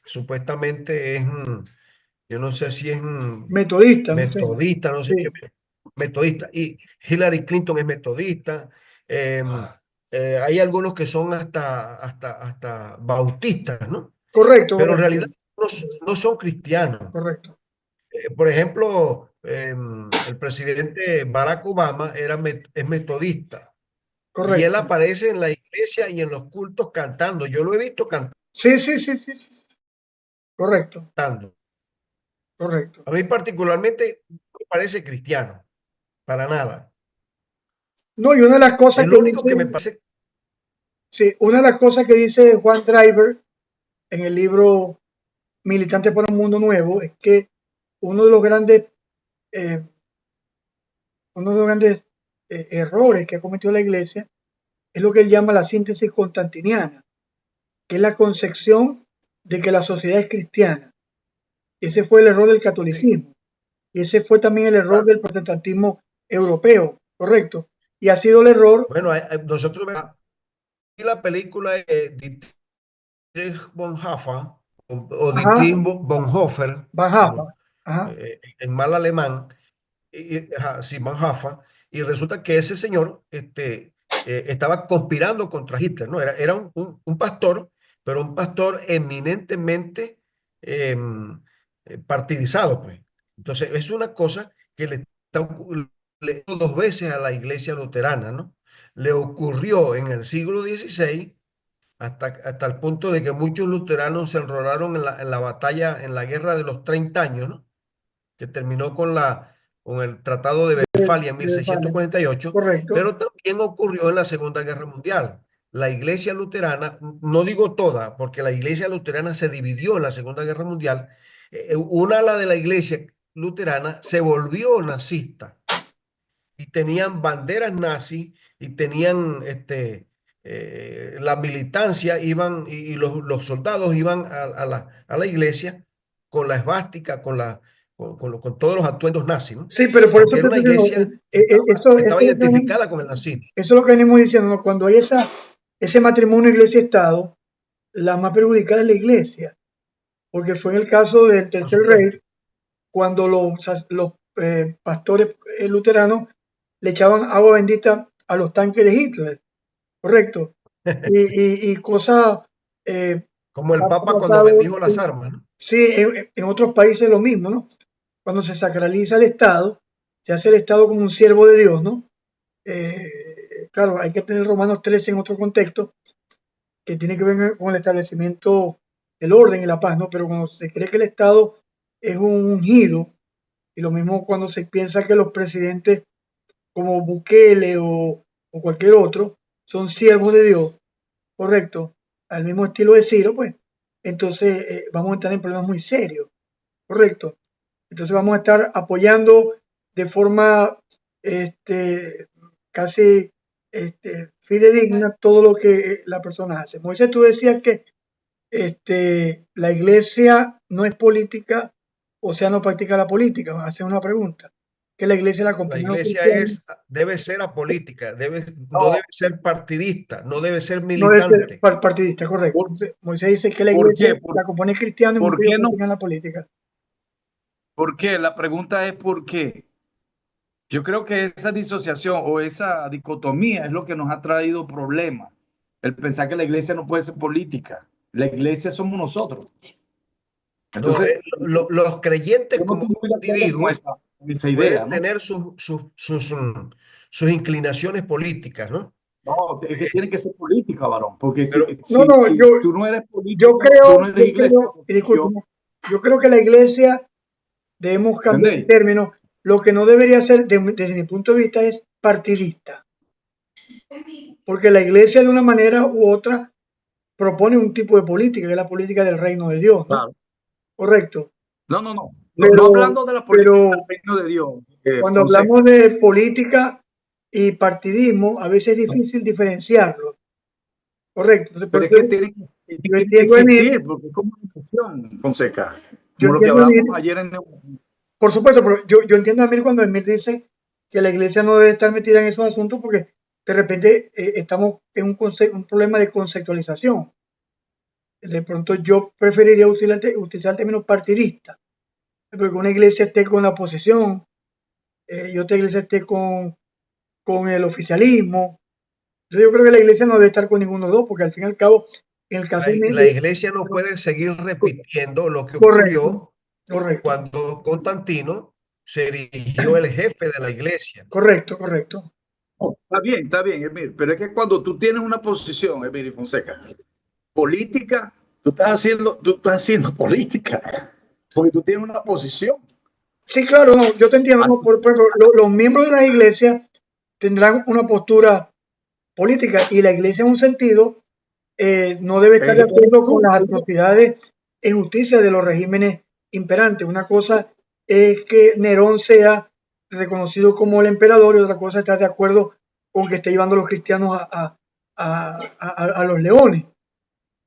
supuestamente es, yo no sé si es Metodistas, no sé. metodista, no sé Sí, qué, metodista. Y Hillary Clinton es metodista. em, hay algunos que son hasta bautistas, ¿no? correcto, Pero en correcto, realidad no son cristianos. correcto, Por ejemplo, el presidente Barack Obama es metodista y él correcto. aparece en la iglesia y en los cultos cantando. Yo lo he visto Sí, sí, sí, sí, sí. Correcto, cantando. correcto. A mí particularmente no me parece cristiano, para nada. No, y una de las cosas Es que lo único que me dice, parece. sí, una de las cosas que dice Juan Driver en el libro Militantes para un Mundo Nuevo es que uno de los grandes, eh, uno de los grandes errores que ha cometido la Iglesia es lo que él llama la síntesis constantiniana, que es la concepción de que la sociedad es cristiana. Ese fue el error del catolicismo y ese fue también el error del protestantismo europeo, ¿correcto? y ha sido el error. Bueno, nosotros vemos la película de Dietrich Bonhoeffer o Ajá, Dietrich Bonhoeffer, Baja, ajá. en mal alemán, ajá, sí, Bonhoeffer, y resulta que ese señor estaba conspirando contra Hitler, ¿no? Era un pastor, pero un pastor eminentemente partidizado, pues. Entonces, es una cosa que le dos veces a la iglesia luterana, ¿no? Le ocurrió en el siglo XVI hasta el punto de que muchos luteranos se enrolaron en la batalla, en la guerra de los 30 años, ¿no? Que terminó con el Tratado de Westfalia en Vale, 1648, correcto. pero también ocurrió en la Segunda Guerra Mundial. La iglesia luterana, no digo toda, porque la iglesia luterana se dividió en la Segunda Guerra Mundial, una ala de la iglesia luterana se volvió nazista y tenían banderas nazis y tenían la militancia, iban y los soldados iban a la iglesia con la esvástica, con todos los atuendos nazis, ¿no? Sí, pero por eso Porque era una iglesia que estaba identificada con el nazismo. eso es lo que venimos diciendo, ¿no? Cuando hay ese matrimonio iglesia-estado, la más perjudicada es la iglesia, porque fue en el caso del Por Tercer supuesto. Reich, cuando los pastores luteranos le echaban agua bendita a los tanques de Hitler, correcto, y cosas Como el ha Papa cuando pasado, bendijo las armas, ¿no? sí, en otros países lo mismo, ¿no? Cuando se sacraliza el Estado, se hace el Estado como un siervo de Dios, ¿no? Claro, hay que tener Romanos 13 en otro contexto, que tiene que ver con el establecimiento del orden y la paz, ¿no? Pero cuando se cree que el Estado es un ungido, y lo mismo cuando se piensa que los presidentes como Bukele o cualquier otro son siervos de Dios, correcto, al mismo estilo de Ciro, pues entonces vamos a entrar en problemas muy serios, correcto. Entonces vamos a estar apoyando de forma casi fidedigna todo lo que la persona hace. Moisés, tú decías que la iglesia no es política, o sea, no practica la política. Hacer una pregunta. Que la iglesia la La acompaña a los iglesia cristianos, debe ser apolítica, no No, debe ser partidista, no debe ser no debe ser militante. partidista, correcto. ¿por, Entonces, Moisés dice que la por iglesia qué? la acompaña cristianos y ¿Por muchos qué no? practican la política. ¿Por qué? La pregunta es ¿por qué? Yo creo que esa disociación o esa dicotomía es lo que nos ha traído problemas. El pensar que la iglesia no puede ser política. La iglesia somos nosotros. No, Entonces, los creyentes yo no como estoy muy de acuerdo individuos con esa idea, pueden ¿no? tener sus inclinaciones políticas, ¿no? No, es que tiene que ser política, varón, porque Pero No, no, si tú no eres yo político, tú no creo, eres iglesia. y discúlpeme, yo creo que la iglesia debemos cambiar el ¿Entendéis? término. Lo que no debería ser, desde mi punto de vista, es partidista. Porque la iglesia, de una manera u otra, propone un tipo de política, que es la política del reino de Dios, ¿no? Claro. Correcto. No, no, no. No, Pero, no hablando de la política pero del reino de Dios, cuando Fonseca. hablamos de política y partidismo, a veces es difícil diferenciarlo. Correcto. Entonces, por Pero es eso que tiene yo que entiendo, Emir, existir, porque es como una emoción, Fonseca. yo Como lo que entiendo, Emir, hablamos ayer en por supuesto, pero yo entiendo a Emir cuando Emir dice que la iglesia no debe estar metida en esos asuntos porque de repente estamos en un problema de conceptualización. De pronto yo preferiría utilizar el término partidista, porque una iglesia esté con la oposición y otra iglesia esté con el oficialismo. Entonces yo creo que la iglesia no debe estar con ninguno de los dos, porque al fin y al cabo, en el caso la iglesia no puede seguir repitiendo lo que correcto, ocurrió cuando Constantino se erigió el jefe de la iglesia. correcto, correcto. Oh, está bien, Emir, pero es que cuando tú tienes una posición, Emir y Fonseca, política, tú estás haciendo política, porque tú tienes una posición. Sí, claro, no, yo te entiendo. No, por ejemplo, los miembros de la iglesia tendrán una postura política y la iglesia en un sentido no debe estar de acuerdo con las atrocidades e injusticias de los regímenes imperantes. Una cosa es que Nerón sea reconocido como el emperador y otra cosa es estar de acuerdo con que esté llevando a los cristianos a los leones.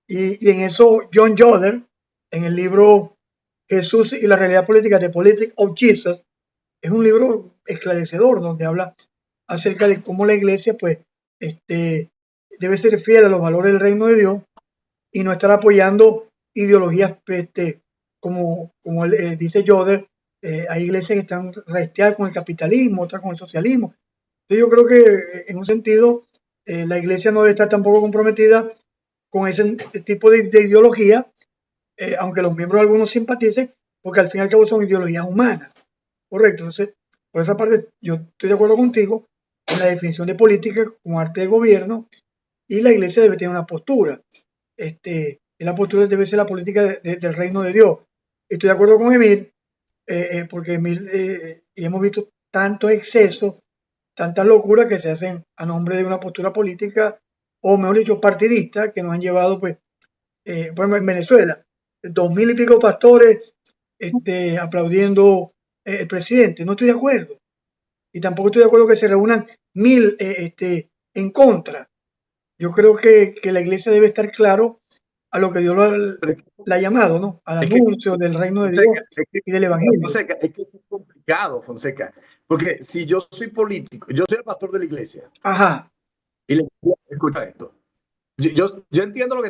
Y en eso John Joder, en el libro Jesús y la realidad política, The Politics of Jesus, es un libro esclarecedor donde habla acerca de cómo la iglesia pues debe ser fiel a los valores del reino de Dios y no estar apoyando ideologías como dice Yoder, hay iglesias que están resteadas con el capitalismo, otras con el socialismo. Entonces yo creo que en un sentido la iglesia no debe estar tampoco comprometida con ese tipo de ideología, aunque los miembros algunos simpaticen, porque al fin y al cabo son ideologías humanas. Correcto. Entonces, por esa parte, yo estoy de acuerdo contigo en la definición de política como arte de gobierno, y la iglesia debe tener una postura. Y la postura debe ser la política del reino de Dios. Estoy de acuerdo con Emil, porque Emil, y hemos visto tantos excesos, tantas locuras que se hacen a nombre de una postura política, o mejor dicho, partidista, que nos han llevado, pues, por ejemplo, en Venezuela, 2000 y pico pastores aplaudiendo el presidente. No estoy de acuerdo. Y tampoco estoy de acuerdo que se reúnan 1000 en contra. Yo creo que la iglesia debe estar claro a lo que Dios la ha llamado, ¿no? Al anuncio del reino de Dios y del evangelio. Fonseca, es que es complicado, Fonseca, porque si yo soy político, yo soy el pastor de la iglesia. Ajá. Y le escucha esto. Yo entiendo lo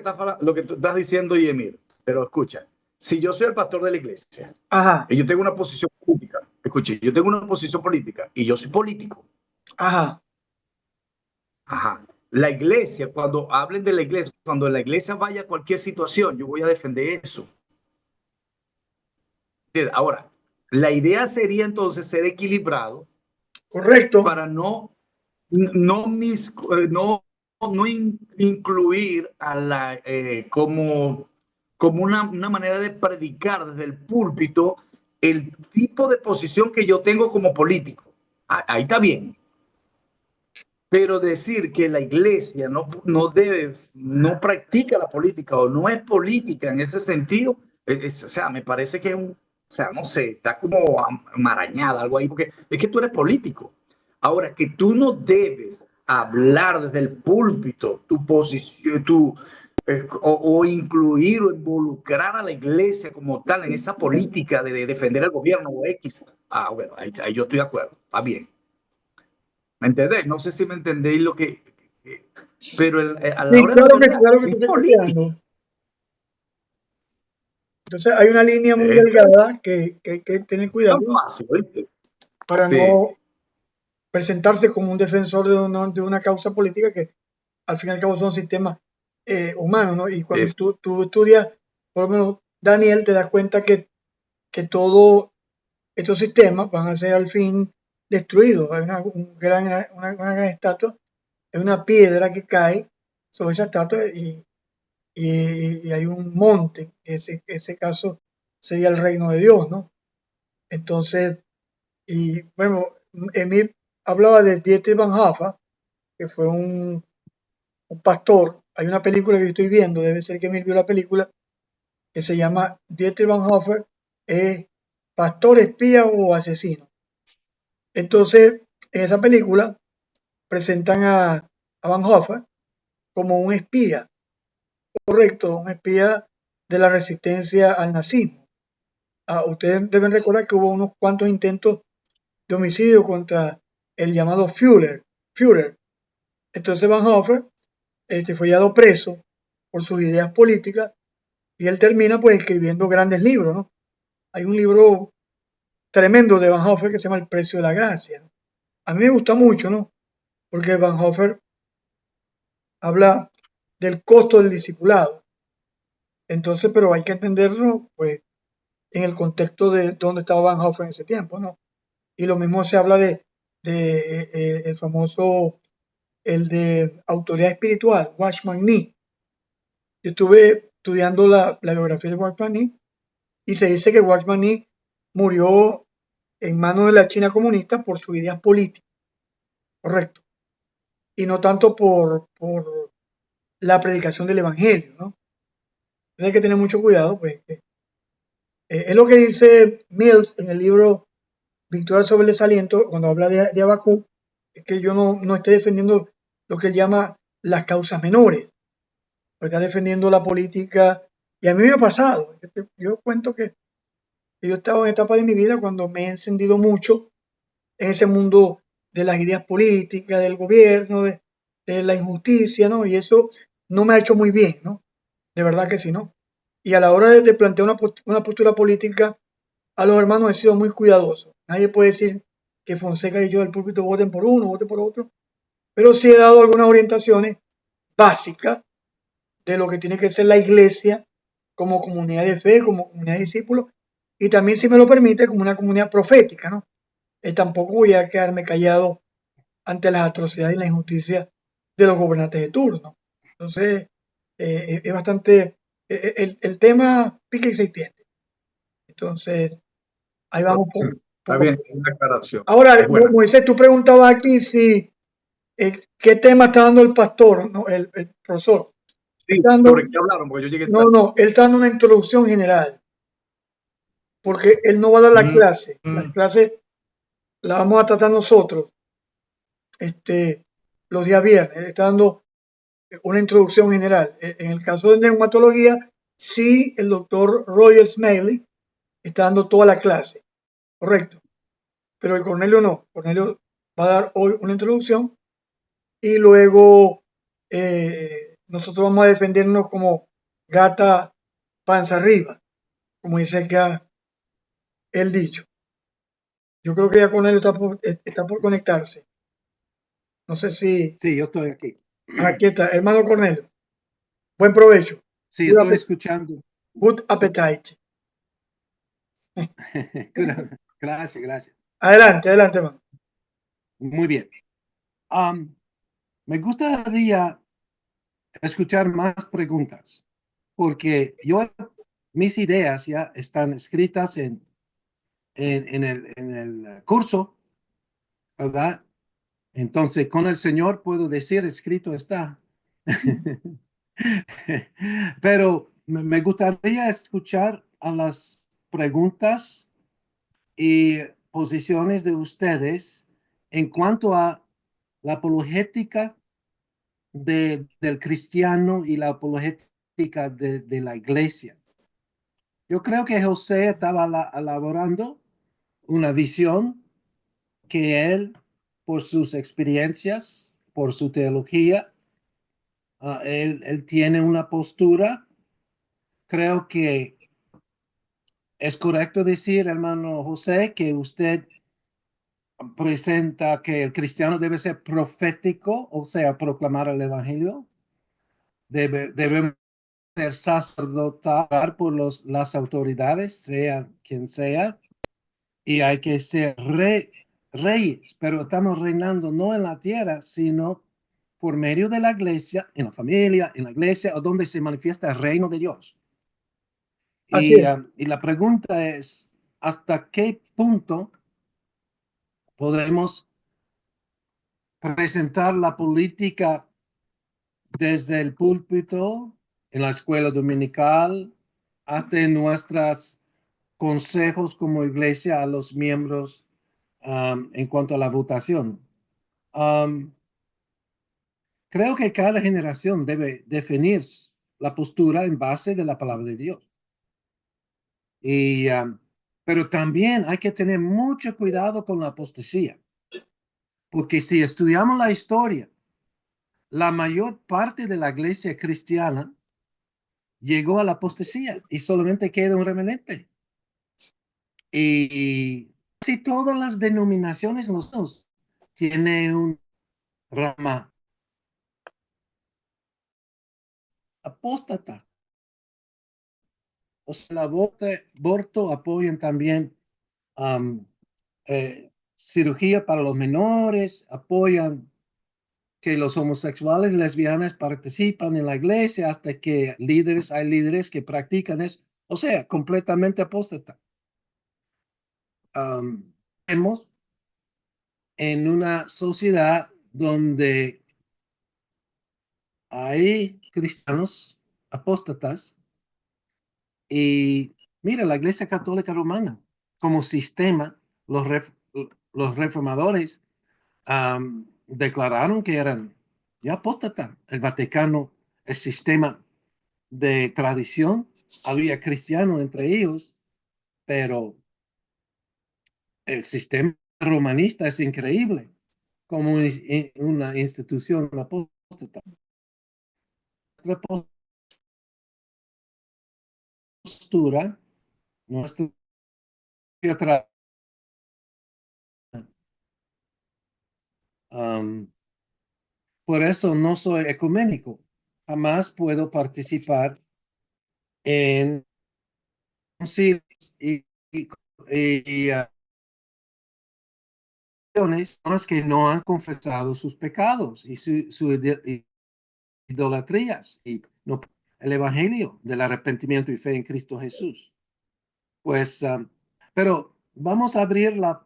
que tú estás diciendo, Emir, pero escucha, si yo soy el pastor de la iglesia, ajá, y yo tengo una posición política, escuche, yo tengo una posición política y yo soy político. Ajá. Ajá. La iglesia, cuando hablen de la iglesia, cuando la iglesia vaya a cualquier situación, yo voy a defender eso. Ahora, la idea sería entonces ser equilibrado. Correcto. Para no incluir a la como una manera de predicar desde el púlpito el tipo de posición que yo tengo como político. Ahí está bien. Pero decir que la iglesia no no practica la política o no es política en ese sentido, o sea, me parece que es o sea, no sé, está como amarañada algo ahí, porque es que tú eres político. Ahora, que tú no debes hablar desde el púlpito tu posición, o incluir o involucrar a la iglesia como tal en esa política de defender el gobierno o X. Bueno, ahí yo estoy de acuerdo, está bien. ¿Me entendés? No sé si me entendéis lo que... Pero a la hora claro de la claro que te estoy escuchando. Entonces hay una línea muy delgada que hay que tener cuidado para no presentarse como un defensor de una causa política que al fin y al cabo son sistemas humanos, ¿no? Y cuando tú estudias, por lo menos Daniel, te das cuenta que todos estos sistemas van a ser al fin destruidos. Hay una gran estatua, es una piedra que cae sobre esa estatua y hay un monte, ese caso sería el reino de Dios, ¿no? Entonces, y bueno, Emil hablaba de Dietrich Bonhoeffer, que fue un pastor. Hay una película que yo estoy viendo, debe ser que Emil vio la película, que se llama Dietrich Bonhoeffer, pastor, espía o asesino. Entonces, en esa película presentan a Bonhoeffer como un espía, correcto, un espía de la resistencia al nazismo. Ustedes deben recordar que hubo unos cuantos intentos de homicidio contra el llamado Führer. Entonces Bonhoeffer fue hallado preso por sus ideas políticas y él termina pues escribiendo grandes libros, ¿no? Hay un libro tremendo de Bonhoeffer que se llama El precio de la gracia, ¿no? A mí me gusta mucho, ¿no? Porque Bonhoeffer habla del costo del discipulado. Entonces, pero hay que entenderlo pues en el contexto de dónde estaba Bonhoeffer en ese tiempo, ¿no? Y lo mismo se habla de el famoso, el de autoridad espiritual, Watchman Nee. Yo estuve estudiando la biografía de Watchman Nee y se dice que Watchman Nee murió en manos de la China comunista por sus ideas políticas, correcto, y no tanto por la predicación del evangelio, ¿no? Entonces hay que tener mucho cuidado, pues. Es lo que dice Mills en el libro Victoria sobre el desaliento, cuando habla de Habacuc, es que yo no esté defendiendo lo que él llama las causas menores, porque está defendiendo la política. Y a mí me ha pasado. Yo cuento que yo he estado en etapa de mi vida cuando me he encendido mucho en ese mundo de las ideas políticas, del gobierno, de la injusticia, ¿no? Y eso no me ha hecho muy bien, ¿no? De verdad que sí, ¿no? Y a la hora de plantear una postura política, a los hermanos he sido muy cuidadoso. Nadie puede decir que Fonseca y yo del púlpito voten por uno, voten por otro, pero sí he dado algunas orientaciones básicas de lo que tiene que ser la iglesia como comunidad de fe, como comunidad de discípulos, y también, si me lo permite, como una comunidad profética, ¿no? Tampoco voy a quedarme callado ante las atrocidades y la injusticia de los gobernantes de turno. Entonces, es bastante, el tema pique y se extiende. Entonces, ahí vamos Está bien, es una aclaración. Ahora, Es buena. Moisés, tú preguntabas aquí si qué tema está dando el pastor, ¿no? El profesor. Sí, Está dando, ¿sobre qué hablaron? Porque yo llegué tarde. no, él está dando una introducción general, porque él no va a dar la clase. La clase la vamos a tratar nosotros los días viernes. Él está dando una introducción general. En el caso de neumatología, sí, el doctor Roger Smiley está dando toda la clase, correcto. Pero el Cornelio no. Cornelio va a dar hoy una introducción y luego nosotros vamos a defendernos como gata panza arriba, como dice acá el dicho. Yo creo que ya Cornelio está por conectarse. No sé si... Sí, yo estoy aquí. Aquí está, hermano Cornelio. Buen provecho. Sí, Good estoy escuchando. Good appetite. Gracias, gracias. Adelante, hermano. Muy bien. Me gustaría escuchar más preguntas, porque mis ideas ya están escritas en el curso, ¿verdad? Entonces, con el Señor puedo decir, escrito está. Pero me gustaría escuchar a las preguntas y posiciones de ustedes en cuanto a la apologética del cristiano y la apologética de la iglesia. Yo creo que José estaba elaborando una visión que él, por sus experiencias, por su teología, él tiene una postura. Creo que es correcto decir, hermano José, que usted presenta que el cristiano debe ser profético, o sea, proclamar el evangelio. Debemos ser sacerdotal por las autoridades, sea quien sea, y hay que ser reyes, pero estamos reinando no en la tierra, sino por medio de la iglesia, en la familia, en la iglesia, o donde se manifiesta el reino de Dios. Así es. Y la pregunta es, ¿hasta qué punto podemos presentar la política desde el púlpito, en la escuela dominical, hasta en nuestros consejos como iglesia a los miembros en cuanto a la votación? Creo que cada generación debe definir la postura en base de la palabra de Dios. Pero también hay que tener mucho cuidado con la apostasía, porque si estudiamos la historia, la mayor parte de la iglesia cristiana llegó a la apostasía y solamente queda un remanente. Y casi todas las denominaciones los tienen un rama apóstata. O sea, el aborto apoyan también cirugía para los menores, apoyan que los homosexuales y lesbianas participan en la iglesia hasta que hay líderes que practican eso. O sea, completamente apóstata. Vemos en una sociedad donde hay cristianos apóstatas y mira, la Iglesia Católica Romana como sistema, los reformadores declararon que eran ya apóstatas. El Vaticano, el sistema de tradición, había cristianos entre ellos, pero el sistema romanista es increíble. como una institución apóstata. Nuestra postura, nuestra por eso no soy ecuménico. Jamás puedo participar en concilios y personas que no han confesado sus pecados y su idolatrías y no, el evangelio del arrepentimiento y fe en Cristo Jesús. Pues, pero vamos a abrir la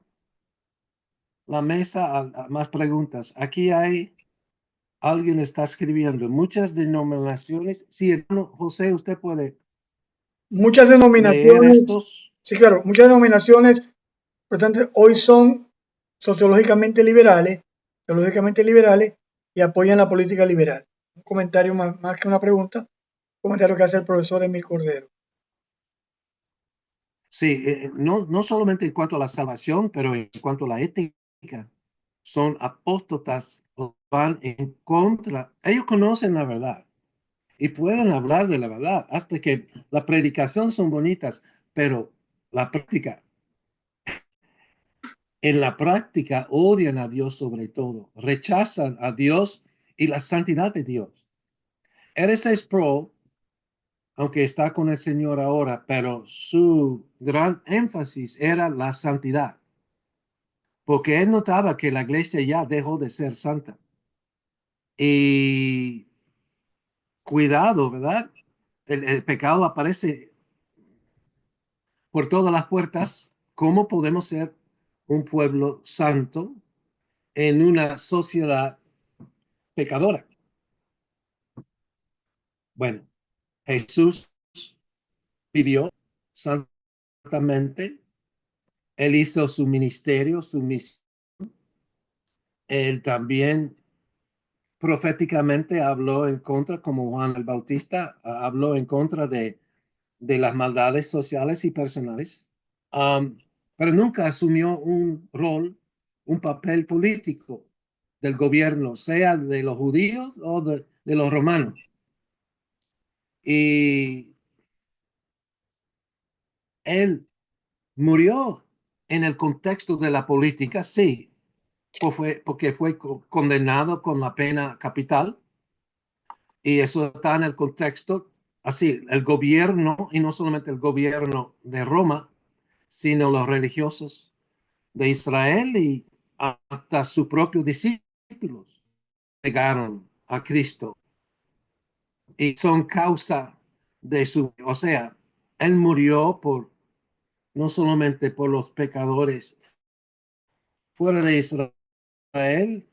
mesa a más preguntas. Aquí hay alguien está escribiendo muchas denominaciones. Sí, hermano José, usted puede Muchas leer denominaciones, estos. sí, claro, muchas denominaciones, por tanto, hoy son sociológicamente liberales, y apoyan la política liberal. Un comentario más que una pregunta, un comentario que hace el profesor Emil Cordero. Sí, no solamente en cuanto a la salvación, pero en cuanto a la ética, son apóstatas, van en contra. Ellos conocen la verdad y pueden hablar de la verdad hasta que la predicación son bonitas, pero la práctica, en la práctica odian a Dios sobre todo, rechazan a Dios y la santidad de Dios. R.C. Sproul, aunque está con el Señor ahora, pero su gran énfasis era la santidad, porque él notaba que la iglesia ya dejó de ser santa. Y cuidado, ¿verdad? El pecado aparece por todas las puertas. ¿Cómo podemos ser un pueblo santo en una sociedad pecadora? Bueno, Jesús vivió santamente. Él hizo su ministerio, su misión. Él también proféticamente habló en contra, como Juan el Bautista, habló en contra de las maldades sociales y personales. Um, pero nunca asumió un rol, un papel político del gobierno, sea de los judíos o de los romanos. Y él murió en el contexto de la política, sí, porque fue condenado con la pena capital. Y eso está en el contexto, así, el gobierno, y no solamente el gobierno de Roma, sino los religiosos de Israel y hasta sus propios discípulos negaron a Cristo y son causa de o sea, él murió no solamente por los pecadores fuera de Israel,